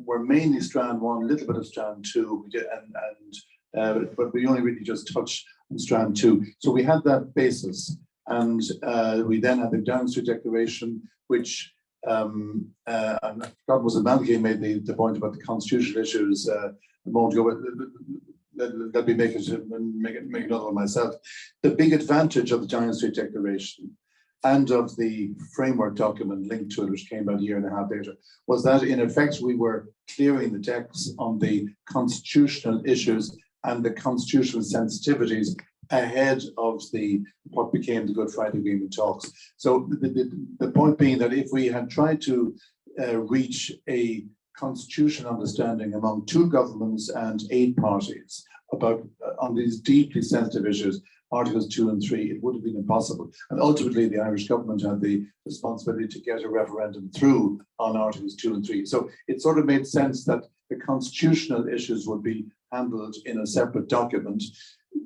were mainly strand one, a little bit of strand two, we did, but we only really just touched on strand two. So we had that basis, and we then had the Downing Street Declaration, which and I forgot was it Malachi made the point about the constitutional issues a moment ago. Let me make another one myself. The big advantage of the Downing Street Declaration and of the framework document linked to it, which came about a year and a half later, was that in effect we were clearing the decks on the constitutional issues and the constitutional sensitivities ahead of what became the Good Friday Agreement talks. So the point being that if we had tried to reach a constitutional understanding among two governments and 8 parties about on these deeply sensitive issues, Articles 2 and 3, it would have been impossible. And ultimately, the Irish government had the responsibility to get a referendum through on Articles 2 and 3. So it sort of made sense that the constitutional issues would be handled in a separate document.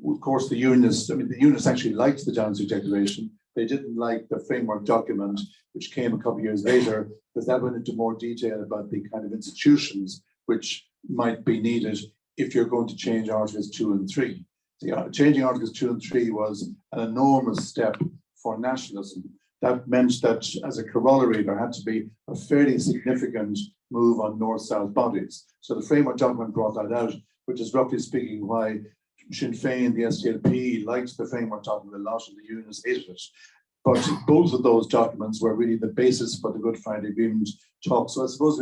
Of course, the Unionists actually liked the Downing Street Declaration. They didn't like the framework document, which came a couple of years later, because that went into more detail about the kind of institutions which might be needed if you're going to change Articles 2 and 3. Changing Articles 2 and 3 was an enormous step for nationalism. That meant that as a corollary, there had to be a fairly significant move on north-south bodies. So the framework document brought that out, which is roughly speaking why Sinn Féin, the SDLP, liked the framework document a lot, and the Unionists hated it. But both of those documents were really the basis for the Good Friday Agreement talk. So I suppose,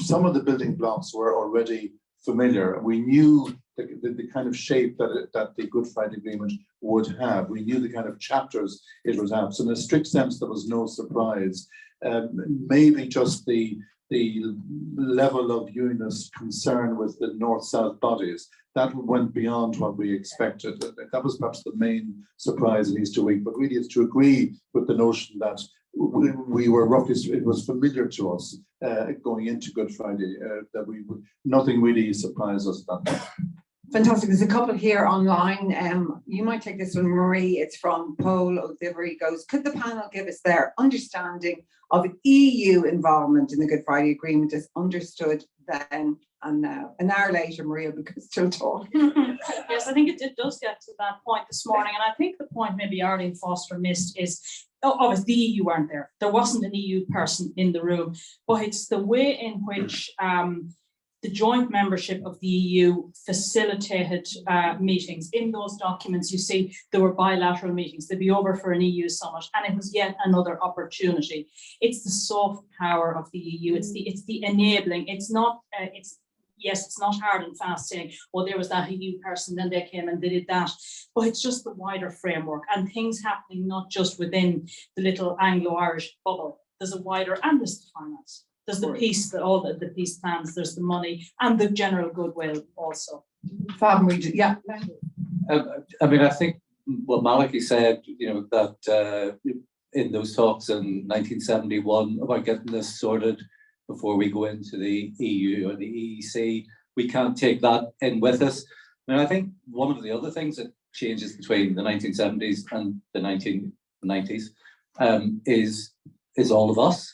some of the building blocks were already familiar. We knew the kind of shape that the Good Friday Agreement would have. We knew the kind of chapters it would have. So in a strict sense, there was no surprise. Maybe just the level of unionist concern with the north-south bodies, that went beyond what we expected. That was perhaps the main surprise in Easter week, but really it's to agree with the notion that we were roughly, it was familiar to us going into Good Friday, that nothing really surprised us at that point. Fantastic. There's a couple here online. You might take this one, Marie. It's from Paul O'Doherty. Goes, could the panel give us their understanding of EU involvement in the Good Friday Agreement as understood then and now? An hour later, Maria will be still talking. Yes, I think it does get to that point this morning. And I think the point maybe Arlene Foster missed is, obviously the EU weren't there. There wasn't an EU person in the room, but it's the way in which the joint membership of the EU facilitated meetings. In those documents, you see there were bilateral meetings. They'd be over for an EU summit, and it was yet another opportunity. It's the soft power of the EU. It's the enabling. It's not. It's not hard and fast saying, well, there was that EU person, then they came and they did that. But it's just the wider framework and things happening not just within the little Anglo-Irish bubble. There's a wider, and there's the finance. There's the peace, all the peace plans, there's the money and the general goodwill also. Yeah. I mean, I think what Malachi said, that in those talks in 1971 about getting this sorted before we go into the EU or the EEC, we can't take that in with us. I mean, I think one of the other things that changes between the 1970s and the 1990s is all of us,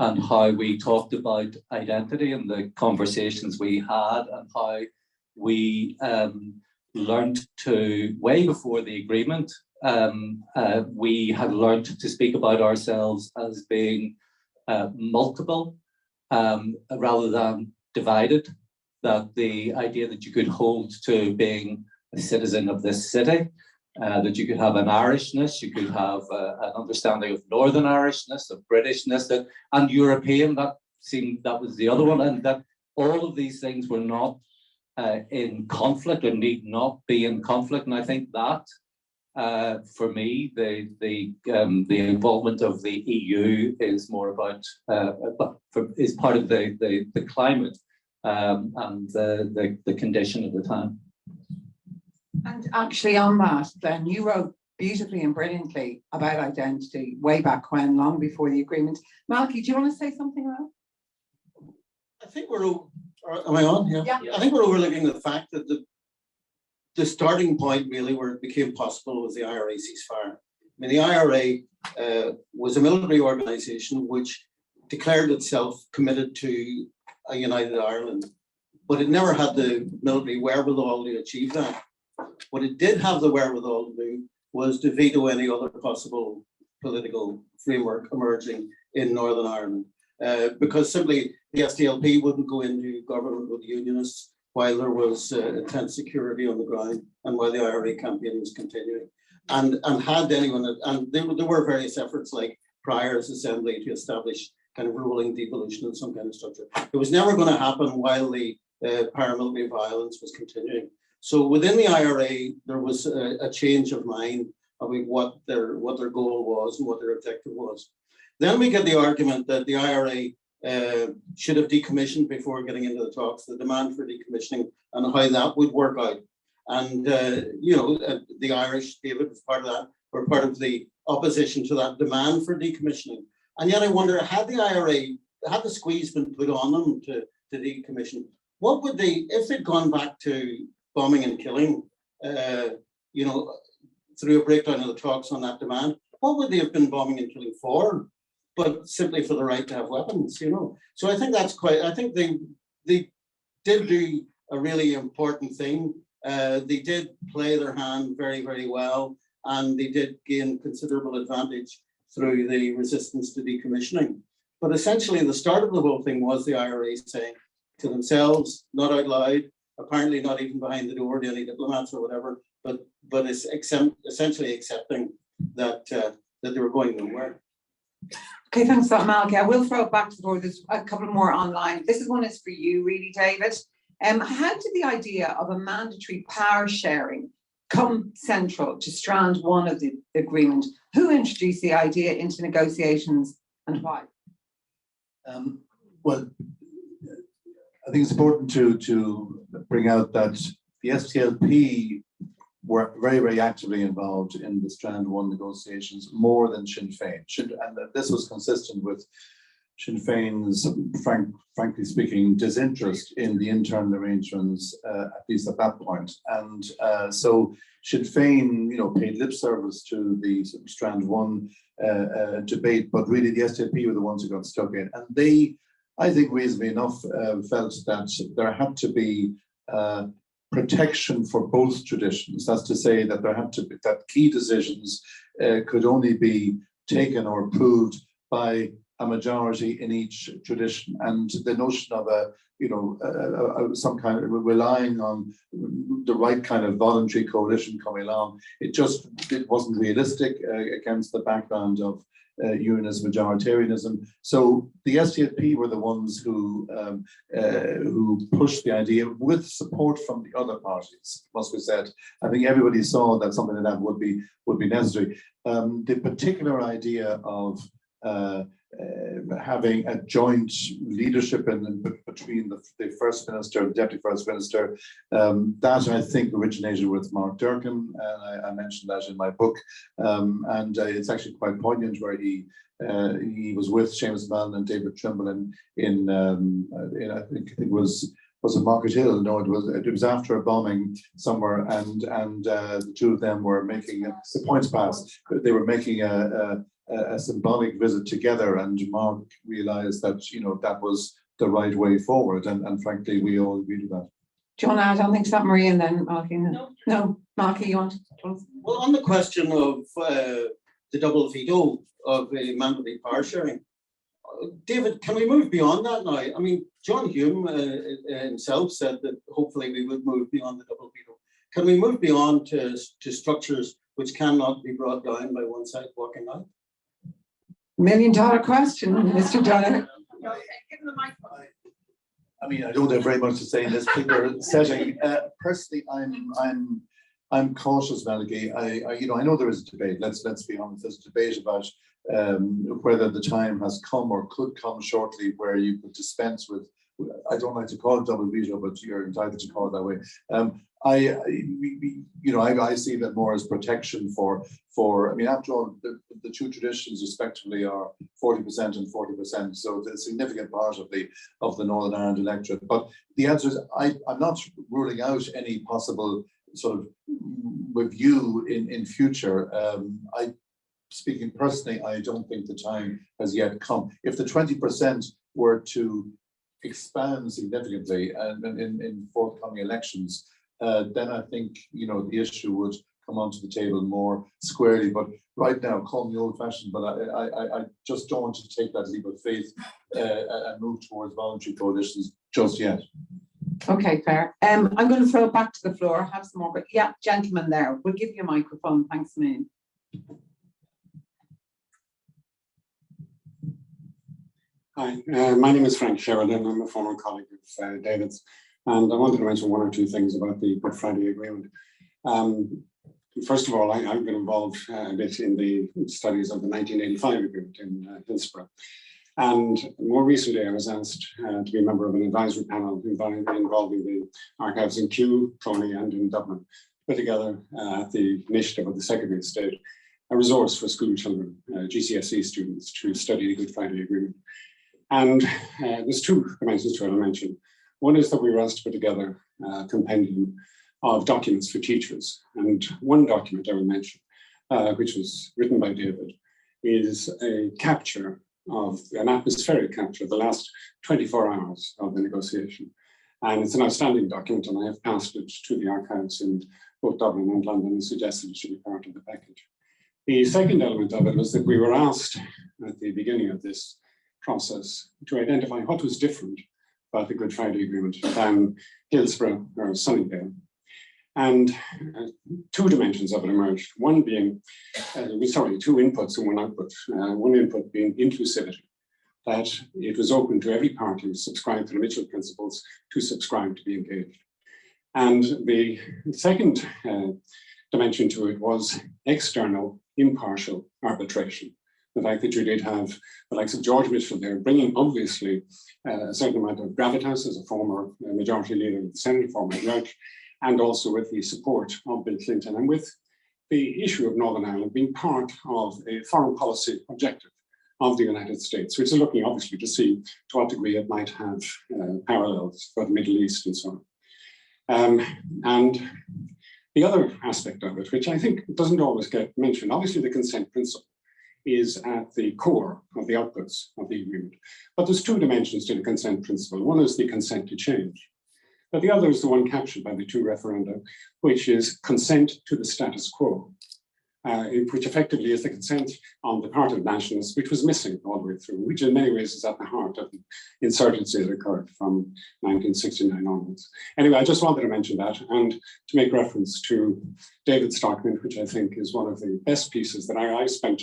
and how we talked about identity and the conversations we had, and how we learned to, way before the agreement, we had learned to speak about ourselves as being multiple rather than divided. That the idea that you could hold to being a citizen of this city, that you could have an Irishness, you could have an understanding of Northern Irishness, of Britishness, and European. That was the other one, and that all of these things were not in conflict or need not be in conflict. And I think that For me, the involvement of the EU is more about is part of the climate and the condition of the time. And actually on that, then you wrote beautifully and brilliantly about identity way back when, long before the agreement. Malachi, do you want to say something about it? I think we're, am I on? Yeah. I think we're overlooking the fact that the starting point really where it became possible was the IRA ceasefire. I mean, the IRA was a military organization which declared itself committed to a united Ireland, but it never had the military wherewithal to achieve that. What it did have the wherewithal to do was to veto any other possible political framework emerging in Northern Ireland, because simply the SDLP wouldn't go into government with the unionists while there was intense security on the ground and while the IRA campaign was continuing. And had anyone, and there were various efforts like Prior's Assembly to establish kind of ruling devolution and some kind of structure. It was never going to happen while the paramilitary violence was continuing. So within the IRA, there was a change of mind about what their goal was and what their objective was. Then we get the argument that the IRA should have decommissioned before getting into the talks, the demand for decommissioning and how that would work out. And, the Irish, David was part of that, were part of the opposition to that demand for decommissioning. And yet I wonder, had the IRA, had the squeeze been put on them to decommission, what would they, if they'd gone back to bombing and killing, through a breakdown of the talks on that demand, what would they have been bombing and killing for? But simply for the right to have weapons, So I think that's I think they did do a really important thing. They did play their hand very, very well, and they did gain considerable advantage through the resistance to decommissioning. But essentially the start of the whole thing was the IRA saying to themselves, not out loud, apparently not even behind the door to any diplomats or whatever, but it's essentially accepting that they were going nowhere. Okay, thanks for that, Malachi. I will throw it back to the board. There's a couple more online. This one is for you, really, David. How did the idea of a mandatory power sharing come central to strand one of the agreement? Who introduced the idea into negotiations and why? Well, I think it's important to bring out that the SDLP were very, very actively involved in the Strand 1 negotiations, more than Sinn Féin. And this was consistent with Sinn Féin's, frankly speaking, disinterest in the internal arrangements, at least at that point. And so Sinn Féin, paid lip service to the Strand 1 debate, but really the SDLP were the ones who got stuck in. And they, I think reasonably enough, felt that there had to be protection for both traditions. That's to say that there had to be, that key decisions could only be taken or approved by a majority in each tradition, and the notion of some kind of relying on the right kind of voluntary coalition coming along, it wasn't realistic against the background of unionist majoritarianism. So the SDLP were the ones who pushed the idea with support from the other parties. Must be said, I think everybody saw that something like that would be necessary. The particular idea of having a joint leadership between the First Minister and the Deputy First Minister, that I think originated with Mark Durkan, and I mentioned that in my book, and it's actually quite poignant where he was with Seamus Heaney and David Trimble in I think it was it Market Hill? No, it was after a bombing somewhere, and the two of them were making the points pass. They were making a symbolic visit together, and Mark realised that that was the right way forward, and frankly we all agree to that. Do you want to add anything to that, Marie, and then Malachi? No, Malachi, you want? Well, on the question of the double veto of mandatory power sharing, David, can we move beyond that now? I mean, John Hume himself said that hopefully we would move beyond the double veto. Can we move beyond to structures which cannot be brought down by one side walking out? $1 million question, Mr. Donoghue. I mean, I don't have very much to say in this particular setting. Personally, I'm cautious, Malachi. I know there is a debate. Let's be honest. There's a debate about whether the time has come or could come shortly where you could dispense with. I don't like to call it double veto, but you're entitled to call it that way. I see that more as protection for. I mean, after all, the two traditions respectively are 40% and 40%, so it's a significant part of the Northern Ireland electorate. But the answer is, I'm not ruling out any possible sort of review in future. Speaking personally, I don't think the time has yet come. If the 20% were to expand significantly and in forthcoming elections, then I think the issue would come onto the table more squarely. But right now, call me old-fashioned, but I just don't want to take that leap of faith and move towards voluntary coalitions just yet. Okay, fair. I'm going to throw it back to the floor. Have some more, but yeah, gentleman there. We'll give you a microphone. Thanks, man. Hi, my name is Frank Sheridan. I'm a former colleague of David's, and I wanted to mention one or two things about the Good Friday Agreement. First of all, I've been involved a bit in the studies of the 1985 agreement in Hillsborough. And more recently, I was asked to be a member of an advisory panel involving the archives in Kew, PRONI, and in Dublin, put together at the initiative of the Secretary of State, a resource for school children, GCSE students, to study the Good Friday Agreement. And there's two dimensions to it I mentioned. One is that we were asked to put together a compendium of documents for teachers. And one document I will mention, which was written by David, is a capture of an atmospheric capture of the last 24 hours of the negotiation. And it's an outstanding document, and I have passed it to the archives in both Dublin and London and suggested it should be part of the package. The second element of it was that we were asked at the beginning of this process to identify what was different about the Good Friday Agreement than Hillsborough or Sunningdale. And two dimensions of it emerged. One being, two inputs and one output. One input being inclusivity, that it was open to every party who subscribed to the Mitchell principles to subscribe to be engaged. And the second dimension to it was external, impartial arbitration. The fact that you did have the likes of George Mitchell there, bringing obviously a certain amount of gravitas as a former majority leader of the Senate, former judge, and also with the support of Bill Clinton and with the issue of Northern Ireland being part of a foreign policy objective of the United States, which is looking obviously to see to what degree it might have parallels for the Middle East and so on. And the other aspect of it, which I think doesn't always get mentioned, obviously the consent principle is at the core of the outputs of the agreement. But there's two dimensions to the consent principle. One is the consent to change, but the other is the one captured by the two referenda, which is consent to the status quo, which effectively is the consent on the part of nationalists, which was missing all the way through, which in many ways is at the heart of the insurgency that occurred from 1969 onwards. Anyway, I just wanted to mention that and to make reference to David's document, which I think is one of the best pieces that I spent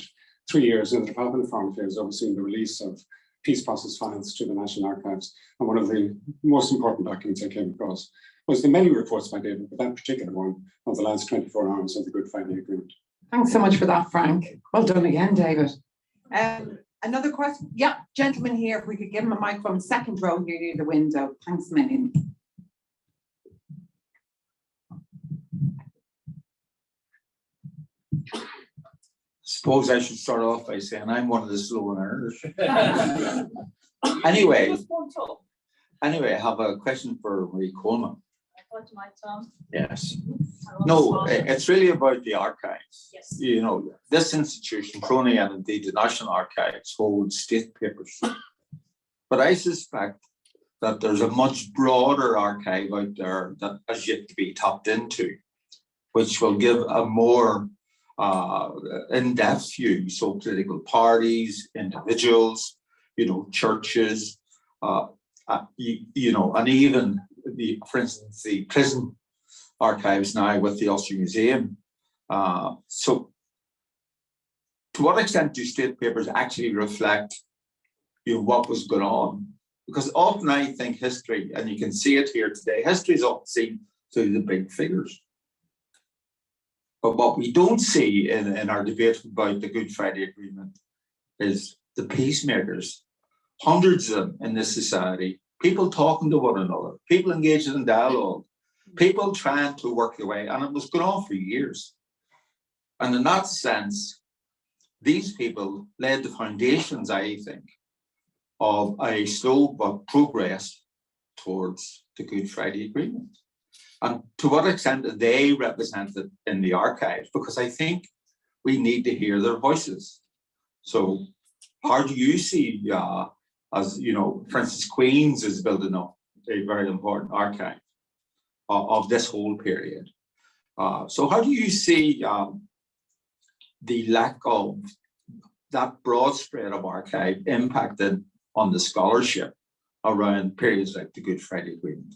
3 years in the Department of Foreign Affairs overseeing the release of peace process files to the National Archives. And one of the most important documents I came across was the many reports by David, but that particular one of the last 24 hours of the Good Friday Agreement. Thanks so much for that, Frank. Well done again, David. Another question? Yeah, gentleman here, if we could give him a microphone, second row here near the window. Thanks a million. Suppose I should start off by saying I'm one of the slow learners. Anyway, I have a question for Marie Coleman. Yes. No, it's really about the archives. Yes. You know, this institution, PRONI, and indeed the National Archives, hold state papers. But I suspect that there's a much broader archive out there that has yet to be tapped into, which will give a more in-depth view. So political parties, individuals, churches, and even for instance, the prison archives now with the Ulster Museum. So to what extent do state papers actually reflect what was going on? Because often I think history, and you can see it here today, history is often seen through the big figures. But what we don't see in our debate about the Good Friday Agreement is the peacemakers, hundreds of them in this society, people talking to one another, people engaged in dialogue, people trying to work their way, and it was going on for years. And in that sense, these people laid the foundations, I think, of a slow but progress towards the Good Friday Agreement. And to what extent are they represented in the archives? Because I think we need to hear their voices. So how do you see, as you know, for instance, Queen's is building up a very important archive of this whole period. So how do you see the lack of that broad spread of archive impacted on the scholarship around periods like the Good Friday Agreement?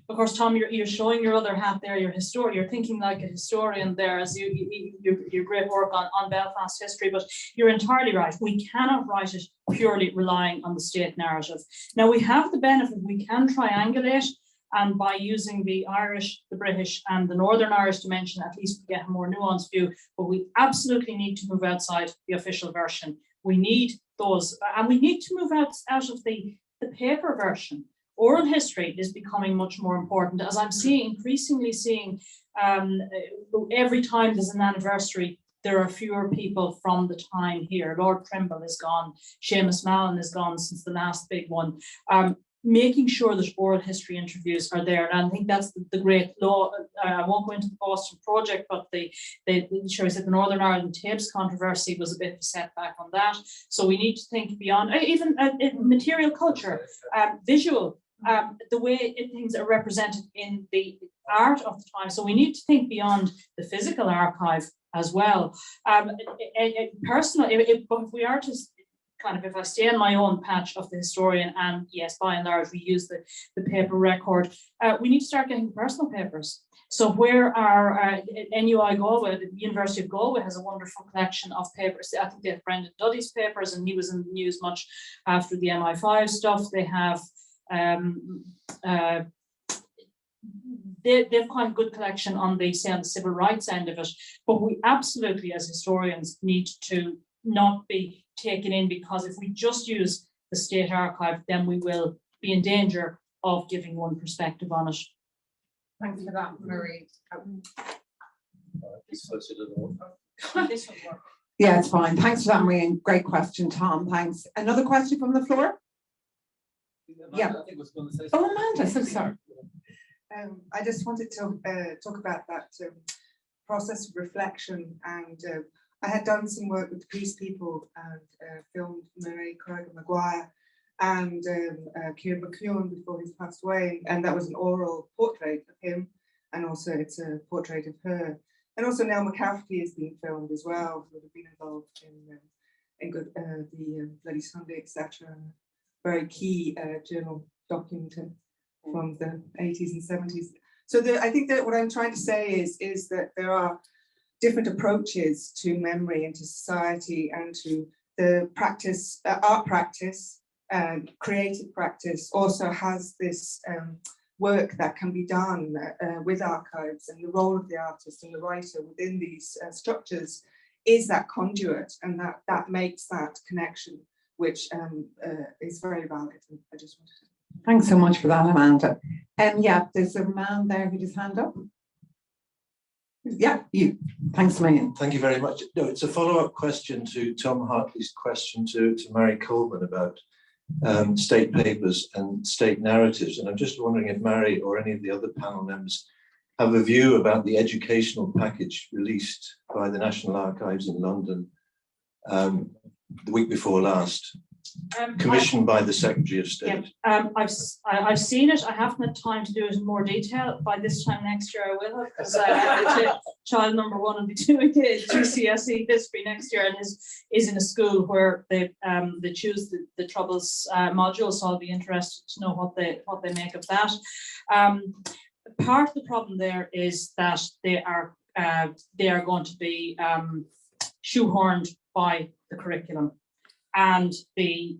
Of course, Tom, you're showing your other hat there, your historian. You're thinking like a historian there as your great work on Belfast history, but you're entirely right. We cannot write it purely relying on the state narrative. Now, we have the benefit, we can triangulate, and by using the Irish, the British, and the Northern Irish dimension, at least we get a more nuanced view, but we absolutely need to move outside the official version. We need those, and we need to move out of the paper version. Oral history is becoming much more important, as I'm increasingly seeing every time there's an anniversary, there are fewer people from the time here. Lord Trimble is gone, Seamus Mallon is gone since the last big one. Making sure that oral history interviews are there. And I think that's the great law. I won't go into the Boston project, but the Northern Ireland tapes controversy was a bit of a setback on that. So we need to think beyond, even material culture, visual, the way things are represented in the art of the time. So we need to think beyond the physical archive as well. Personally, if we are to if I stay in my own patch of the historian, and yes, by and large, we use the paper record, we need to start getting personal papers. So where our NUI Galway, the University of Galway has a wonderful collection of papers. I think they have Brendan Duddy's papers, and he was in the news much after the MI5 stuff. They have they've quite a good collection on the civil rights end of it. But we absolutely, as historians, need to not be taken in, because if we just use the state archive, then we will be in danger of giving one perspective on it. Thanks for that, Marie. Yeah, it's fine. Thanks for that, Marie, and great question, Tom. Thanks. Another question from the floor? Yeah. Oh, Amanda, so sorry. I just wanted to talk about that process of reflection, and I had done some work with the Peace People and filmed Marie Coleman Maguire and Kieran McEwen before he's passed away, and that was an oral portrait of him, and also it's a portrait of her. And also Nell McCafferty is being filmed as well, who would have been involved in the Bloody Sunday, etc. Very key journal document from the 80s and 70s. So I think that what I'm trying to say is that there are different approaches to memory and to society and to the practice, art practice, and creative practice also has this work that can be done with archives, and the role of the artist and the writer within these structures is that conduit, and that makes that connection, which is very valid. And I just wanted to. Thanks so much for that, Amanda. Yeah, there's a man there who just hand up. Yeah, you. Thanks a million. Thank you very much. No, it's a follow-up question to Tom Hartley's question to Marie Coleman about state papers and state narratives. And I'm just wondering if Marie or any of the other panel members have a view about the educational package released by the National Archives in London the week before last, commissioned by the Secretary of State. Yeah, I've seen it. I haven't had time to do it in more detail. By this time next year I will have, because child number 1 will be doing GCSE history next year, and is in a school where they choose the Troubles module. So I'll be interested to know what they make of that. Part of the problem there is that they are going to be shoehorned by the curriculum. And the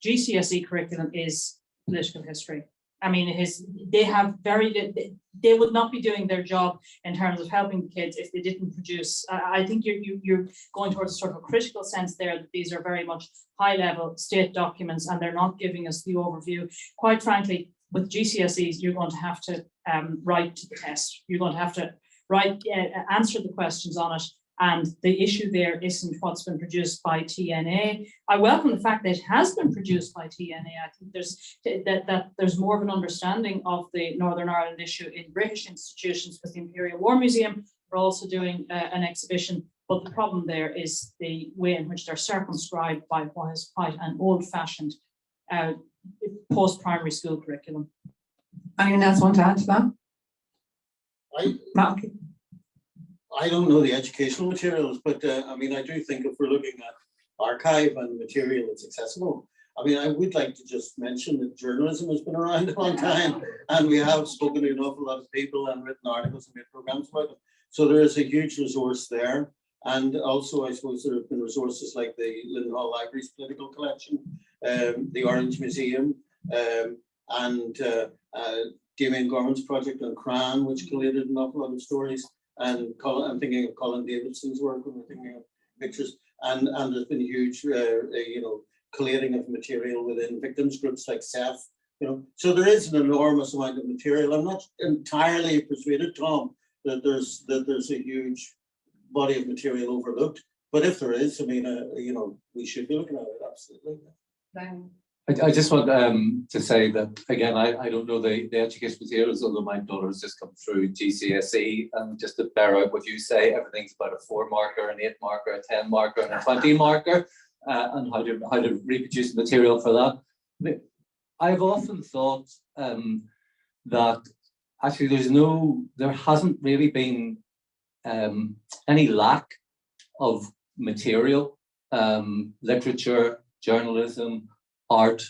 GCSE curriculum is political history. I mean, they have they would not be doing their job in terms of helping the kids if they didn't produce. I think you're going towards sort of a critical sense there that these are very much high-level state documents and they're not giving us the overview. Quite frankly, with GCSEs, you're going to have to write the test. You're going to have to answer the questions on it. And the issue there isn't what's been produced by TNA. I welcome the fact that it has been produced by TNA. I think there's more of an understanding of the Northern Ireland issue in British institutions, because the Imperial War Museum are also doing an exhibition. But the problem there is the way in which they're circumscribed by what is quite an old-fashioned post-primary school curriculum. Anyone else want to add to that? Malky? I don't know the educational materials, but I mean, I do think if we're looking at archive and material that's accessible, I mean, I would like to just mention that journalism has been around a long time, and we have spoken to an awful lot of people and written articles and made programs about it. So there is a huge resource there. And also, I suppose there have been resources like the Linden Hall Library's political collection, the Orange Museum, and Damien Gorman's project on Cran, which collated an awful lot of stories. And I'm thinking of Colin Davidson's work when we're thinking of pictures. And there's been huge, collating of material within victims groups like SEF. So there is an enormous amount of material. I'm not entirely persuaded, Tom, that there's a huge body of material overlooked. But if there is, I mean, we should be looking at it, absolutely. I just want to say that, again, I don't know the education materials, although my daughter's just come through GCSE, and just to bear out what you say, everything's about a 4 marker, an 8 marker, a 10 marker, and a 20 marker, and how to reproduce material for that. I've often thought that actually there hasn't really been any lack of material, literature, journalism, art,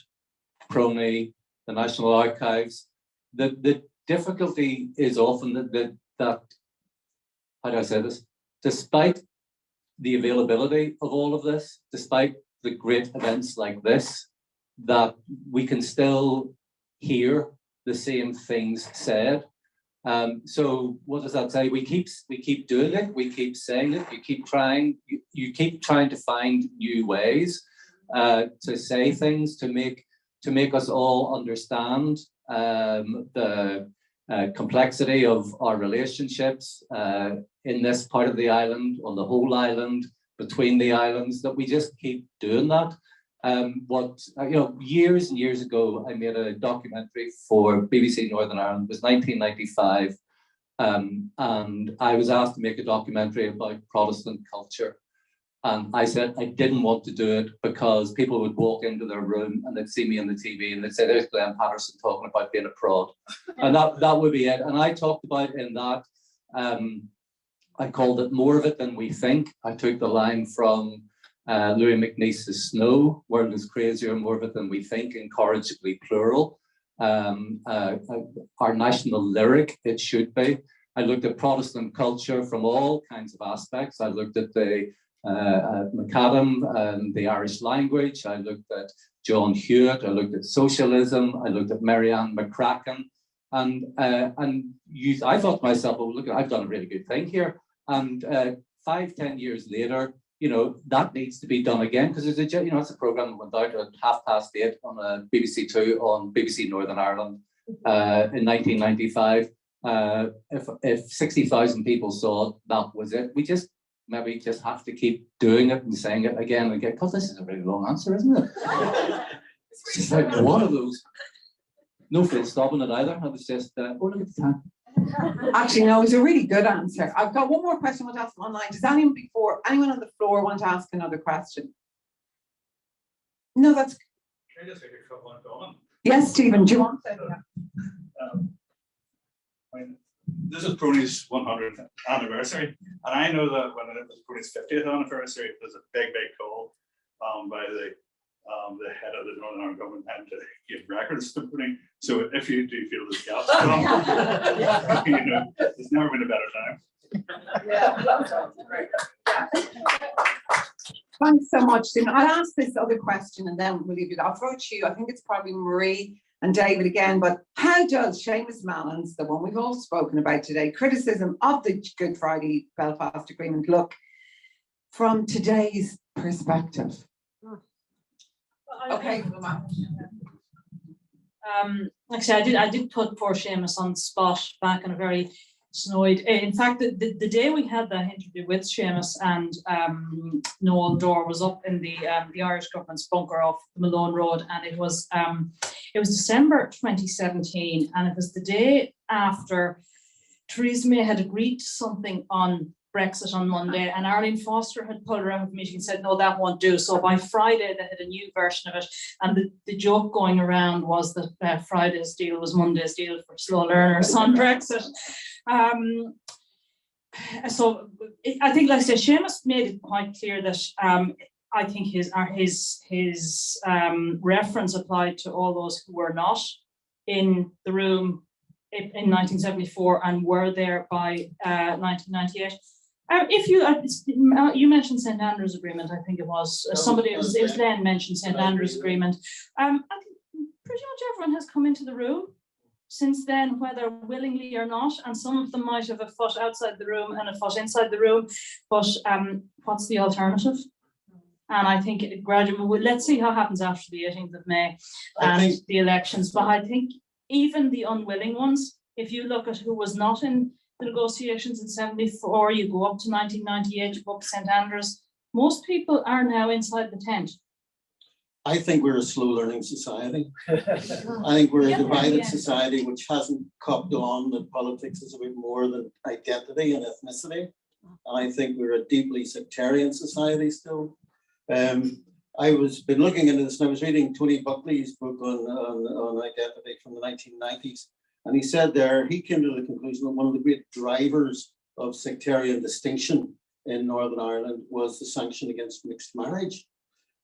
PRONI, the National Archives. The difficulty is often that how do I say this? Despite the availability of all of this, despite the great events like this, that we can still hear the same things said. So what does that say? We keep doing it, we keep saying it, you keep trying to find new ways to say things, to make us all understand the complexity of our relationships in this part of the island, on the whole island, between the islands, that we just keep doing that. Years and years ago, I made a documentary for BBC Northern Ireland. It was 1995, and I was asked to make a documentary about Protestant culture. And I said I didn't want to do it because people would walk into their room and they'd see me on the TV and they'd say, "There's Glenn Patterson talking about being a prod," and that would be it. And I talked about in that, I called it More of It Than We Think. I took the line from Louis McNeish's Snow, "World is crazier, more of it than we think, incorrigibly plural." Our national lyric, "It should be." I looked at Protestant culture from all kinds of aspects. I looked at the Macadam and the Irish language. I looked at John Hewitt. I looked at socialism. I looked at Marianne McCracken. And I thought to myself, "Oh, look, I've done a really good thing here." And 5-10 years later, that needs to be done again, because it's a program that went out at 8:30 on BBC Two on BBC Northern Ireland in 1995. If 60,000 people saw it, that was it. We maybe just have to keep doing it and saying it again and again, because this is a really long answer, isn't it? It's just like one of those. No full stop in it either. I was just, look at the time. Actually, no, it's a really good answer. I've got one more question I want to ask them online. Does anyone on the floor want to ask another question? No, that's. Can I just take a couple on going? Yes, Stephen, do you want to? This is PRONI's 100th anniversary, and I know that when it was PRONI's 50th anniversary, there's a big call by the head of the Northern Ireland government and to give records to PRONI. So if you do feel this gaps come, there's never been a better time. Thanks so much, Stephen. I'll ask this other question and then we'll leave it. I'll throw it to you. I think it's probably Marie. and David again, but how does Seamus Mallon's, the one we've all spoken about today, criticism of the Good Friday Belfast Agreement look from today's perspective? Okay. Actually, I did put poor Seamus on the spot back in a very snowed. In fact, the day we had that interview with Seamus and Noel Dore was up in the Irish government's bunker off the Malone Road, and it was December 2017, and it was the day after Theresa May had agreed to something on Brexit on Monday, and Arlene Foster had pulled her out of the meeting and said, no, that won't do. So by Friday, they had a new version of it. And the joke going around was that Friday's deal was Monday's deal for slow learners on Brexit. So I think, like I said, Seamus made it quite clear that I think his reference applied to all those who were not in the room in 1974 and were there by 1998. If you mentioned St Andrews Agreement, I think it was it was Glenn mentioned St Andrews Agreement. I think pretty much everyone has come into the room since then, whether willingly or not, and some of them might have a foot outside the room and a foot inside the room. But what's the alternative? And I think gradually, let's see how happens after the 18th of May and the elections. But I think even the unwilling ones, if you look at who was not in the negotiations in 74, you go up to 1998, you go up to St Andrews, most people are now inside the tent. I think we're a slow learning society. I think we're a divided society which hasn't copped on that politics is a bit more than identity and ethnicity. And I think we're a deeply sectarian society still. I was been looking into this, and I was reading Tony Buckley's book on identity from the 1990s. And he said there, he came to the conclusion that one of the great drivers of sectarian distinction in Northern Ireland was the sanction against mixed marriage.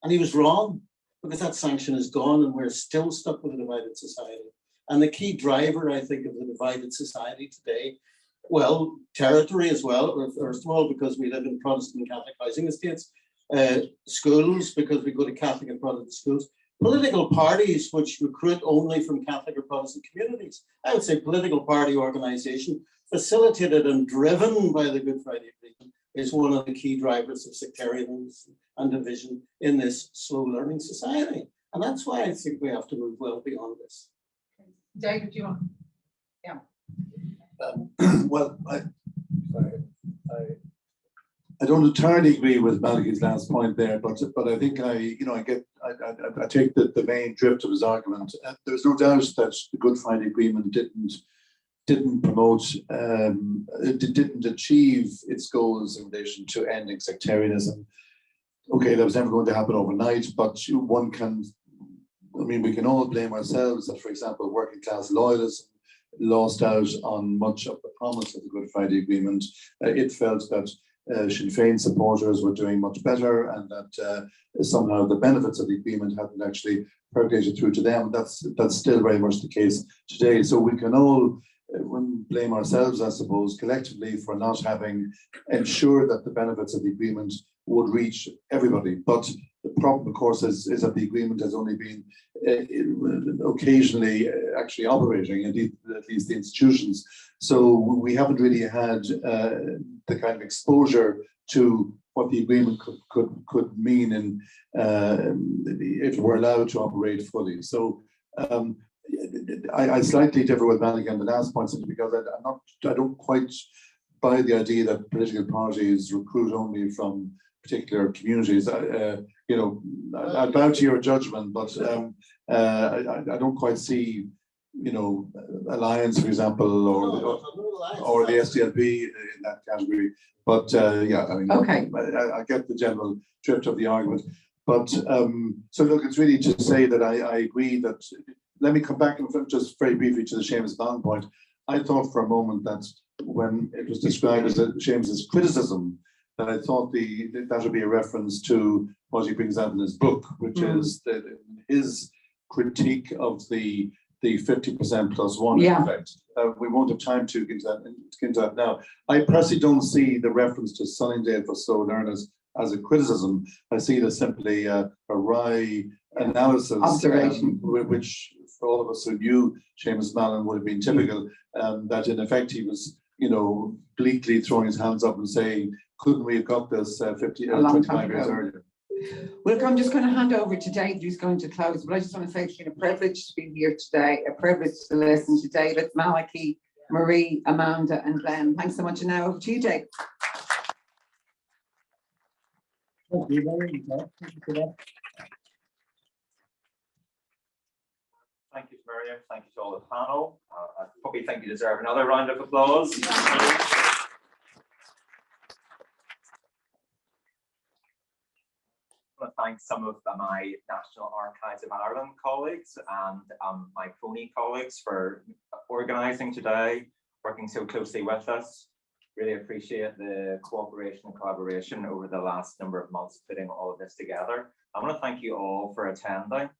And he was wrong, because that sanction is gone and we're still stuck with a divided society. And the key driver, I think, of the divided society today, well, territory as well, first of all, because we live in Protestant and Catholic housing estates, schools, because we go to Catholic and Protestant schools, political parties which recruit only from Catholic or Protestant communities. I would say political party organisation facilitated and driven by the Good Friday Agreement is one of the key drivers of sectarianism and division in this slow learning society. And that's why I think we have to move well beyond this. David, do you want? Yeah. Well, I don't entirely agree with Malachi's last point there, but I think I take the main drift of his argument. There's no doubt that the Good Friday Agreement didn't promote, it didn't achieve its goals in relation to ending sectarianism. Okay, that was never going to happen overnight, but we can all blame ourselves that, for example, working class loyalism lost out on much of the promise of the Good Friday Agreement. It felt that Sinn Féin supporters were doing much better, and that somehow the benefits of the agreement hadn't actually percolated through to them. That's still very much the case today. So we can all blame ourselves, I suppose, collectively for not having ensured that the benefits of the agreement would reach everybody. But the problem, of course, is that the agreement has only been occasionally actually operating, indeed, at least the institutions. So we haven't really had the kind of exposure to what the agreement could mean in, if it were allowed to operate fully. So I slightly differ with Malachi on the last point, simply because I don't quite buy the idea that political parties recruit only from particular communities. I bow to your judgment, but I don't quite see, Alliance, for example, or the SDLP in that category. But okay, I get the general drift of the argument. But so look, it's really to say that I agree that. Let me come back and just very briefly to the Seamus Mallon point. I thought for a moment that when it was described as Seamus's criticism, that I thought that would be a reference to what he brings out in his book, which is his critique of the 50% plus one effect. We won't have time to get into that now. I personally don't see the reference to Sunningdale for slow learners as a criticism. I see it as simply a wry analysis, which for all of us who knew Seamus Mallon would have been typical, that in effect he was, you know, bleakly throwing his hands up and saying, couldn't we have got this 25 years earlier? Well, I'm just going to hand over to David, who's going to close, but I just want to say it's been a privilege to be here today, a privilege to listen to David, Malachi, Marie, Amanda and Glenn. Thanks so much. And now over to you, Dave. Thank you very much. Thank you for that. Thank you, Miriam. Thank you to all the panel. I probably think you deserve another round of applause. I want to thank some of my National Archives of Ireland colleagues and my PRONI colleagues for organising today, working so closely with us. Really appreciate the cooperation and collaboration over the last number of months putting all of this together. I want to thank you all for attending.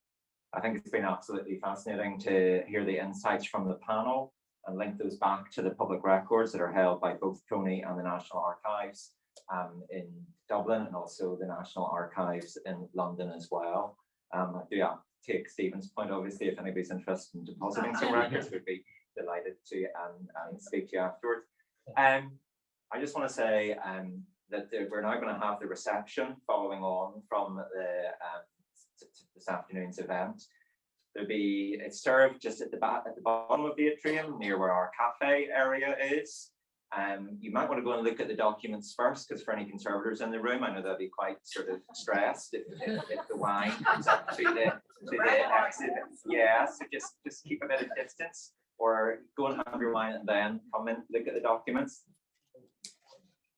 I think it's been absolutely fascinating to hear the insights from the panel and link those back to the public records that are held by both PRONI and the National Archives in Dublin, and also the National Archives in London as well. I do take Stephen's point, obviously, if anybody's interested in depositing some records, we'd be delighted to speak to you afterwards. I just want to say that we're now going to have the reception following on from this afternoon's event. It's served just at the bottom of the atrium, near where our cafe area is. You might want to go and look at the documents first, because for any conservators in the room, I know they'll be quite sort of stressed if the wine comes up to the exit. Yeah, so just keep a bit of distance, or go and have your wine and then come and look at the documents.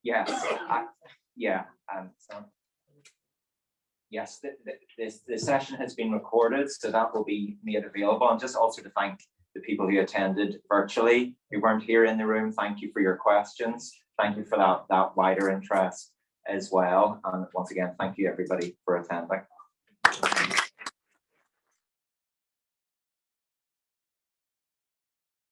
Yes, yes, the session has been recorded, so that will be made available. And just also to thank the people who attended virtually, who weren't here in the room. Thank you for your questions. Thank you for that wider interest as well. And once again, thank you everybody for attending.